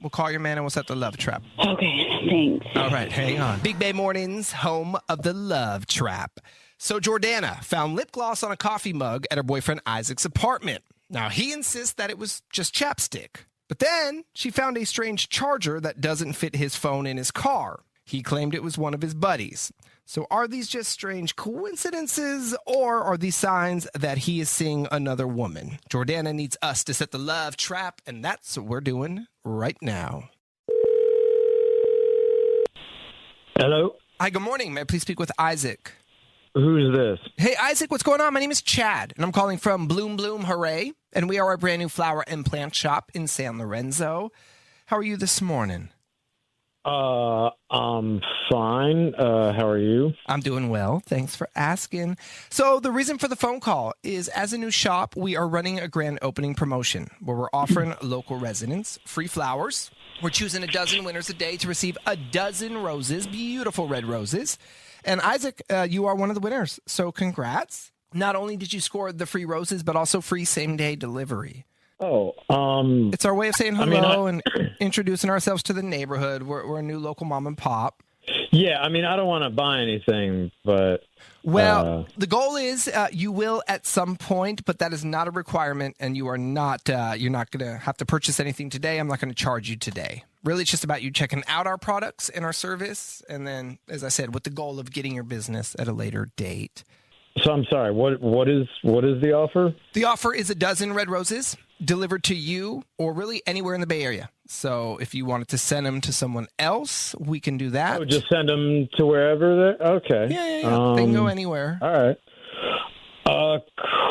we'll call your man and we'll set the love trap. Okay, thanks. All right, hang on. Big Bay Mornings, home of the love trap. So Jordana found lip gloss on a coffee mug at her boyfriend Isaac's apartment. Now, he insists that it was just chapstick. But then she found a strange charger that doesn't fit his phone in his car. He claimed it was one of his buddies. So are these just strange coincidences, or are these signs that he is seeing another woman? Jordana needs us to set the love trap, and that's what we're doing right now. Hello? Hi, good morning. May I please speak with Isaac? Who's this? Hey, Isaac, what's going on? My name is Chad, and I'm calling from Bloom Bloom Hooray, and we are a brand new flower and plant shop in San Lorenzo. How are you this morning? I'm fine. How are you? I'm doing well. Thanks for asking. So the reason for the phone call is, as a new shop, we are running a grand opening promotion where we're offering local residents free flowers. We're choosing a dozen winners a day to receive a dozen roses, beautiful red roses. And Isaac, you are one of the winners, so congrats. Not only did you score the free roses, but also free same-day delivery. Oh, it's our way of saying hello and introducing ourselves to the neighborhood. We're a new local mom and pop. Yeah, I don't want to buy anything, but... Well, the goal is you will at some point, but that is not a requirement, and you're not going to have to purchase anything today. I'm not going to charge you today. Really, it's just about you checking out our products and our service, and then, as I said, with the goal of getting your business at a later date. So I'm sorry, what is the offer? The offer is a dozen red roses delivered to you or really anywhere in the Bay Area. So if you wanted to send them to someone else, we can do that. Oh, just send them to wherever they're... Okay. Yeah. They can go anywhere. All right.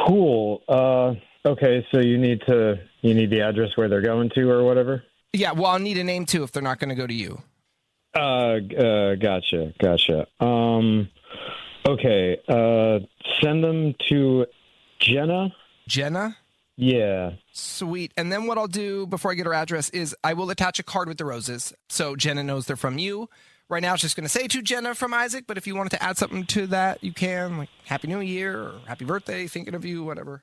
Cool. Okay, so you need the address where they're going to or whatever? Yeah, well, I'll need a name, too, if they're not going to go to you. Gotcha. Okay, send them to Jenna. Jenna? Yeah. Sweet. And then what I'll do before I get her address is I will attach a card with the roses so Jenna knows they're from you. Right now, it's just going to say to Jenna from Isaac, but if you wanted to add something to that, you can, like Happy New Year or Happy Birthday, thinking of you, whatever.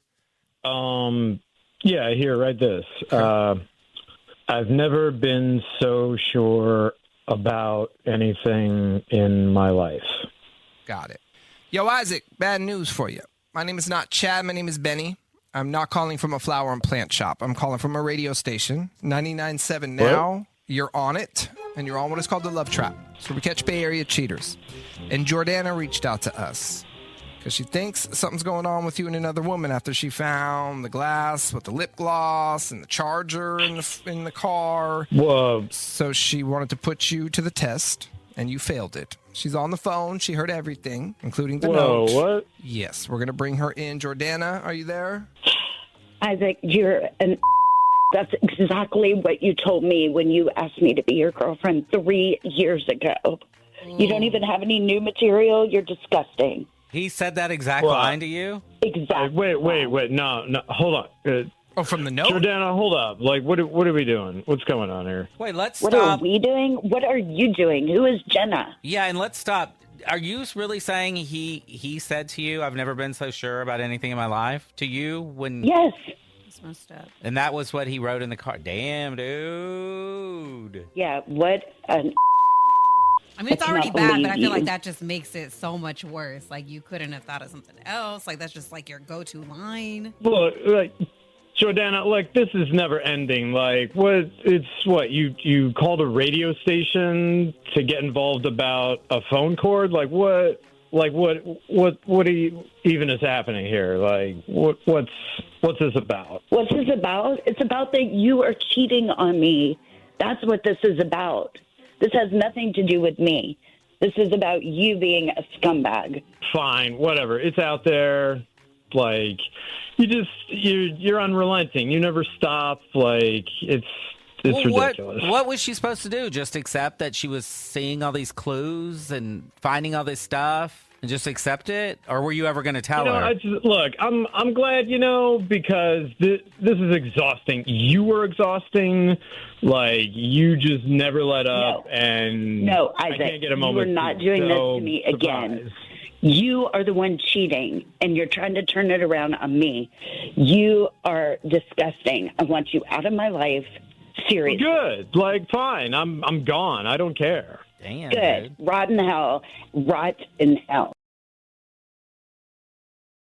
Yeah, here, write this. I've never been so sure about anything in my life. Got it. Yo, Isaac, bad news for you. My name is not Chad. My name is Benny. I'm not calling from a flower and plant shop. I'm calling from a radio station, 99.7 now. What? You're on it, and you're on what is called the Love Trap. So we catch Bay Area cheaters. And Jordana reached out to us because she thinks something's going on with you and another woman after she found the glass with the lip gloss and the charger in the car. Whoa. So she wanted to put you to the test, and you failed it. She's on the phone. She heard everything, including the note. Whoa, what? Yes, we're going to bring her in. Jordana, are you there? Isaac, you're an... That's exactly what you told me when you asked me to be your girlfriend 3 years ago. You don't even have any new material. You're disgusting. He said that exact line to you? Exactly. Wait. No, hold on. From the note? Jordana, hold up. Like, what are we doing? What's going on here? Wait, let's What stop. are we doing? What are you doing? Who is Jenna? Yeah, and let's stop. Are you really saying he said to you, I've never been so sure about anything in my life? To you when... Yes. That's messed up. And that was what he wrote in the card. Damn, dude. Yeah, what an... I mean, it's I already cannot bad, but I believe feel you. like that just makes it so much worse. Like, you couldn't have thought of something else. Like, that's just like your go-to line. Look, like, Jordana, like, this is never ending. Like, you called a radio station to get involved about a phone cord? Like, what even is happening here? Like, what's this about? What's this about? It's about that you are cheating on me. That's what this is about. This has nothing to do with me. This is about you being a scumbag. Fine, whatever. It's out there. Like, you're unrelenting. You never stop. Like, it's ridiculous. What was she supposed to do? Just accept that she was seeing all these clues and finding all this stuff and just accept it? Or were you ever going to tell her? Look, I'm glad, because this is exhausting. You were exhausting. Like, you just never let up. No, Isaac, I can't get a moment. You are not doing this to me again. You are the one cheating, and you're trying to turn it around on me. You are disgusting. I want you out of my life. Seriously. Good. Like, fine. I'm gone. I don't care. Damn. Good. Rot in hell. Rot in hell.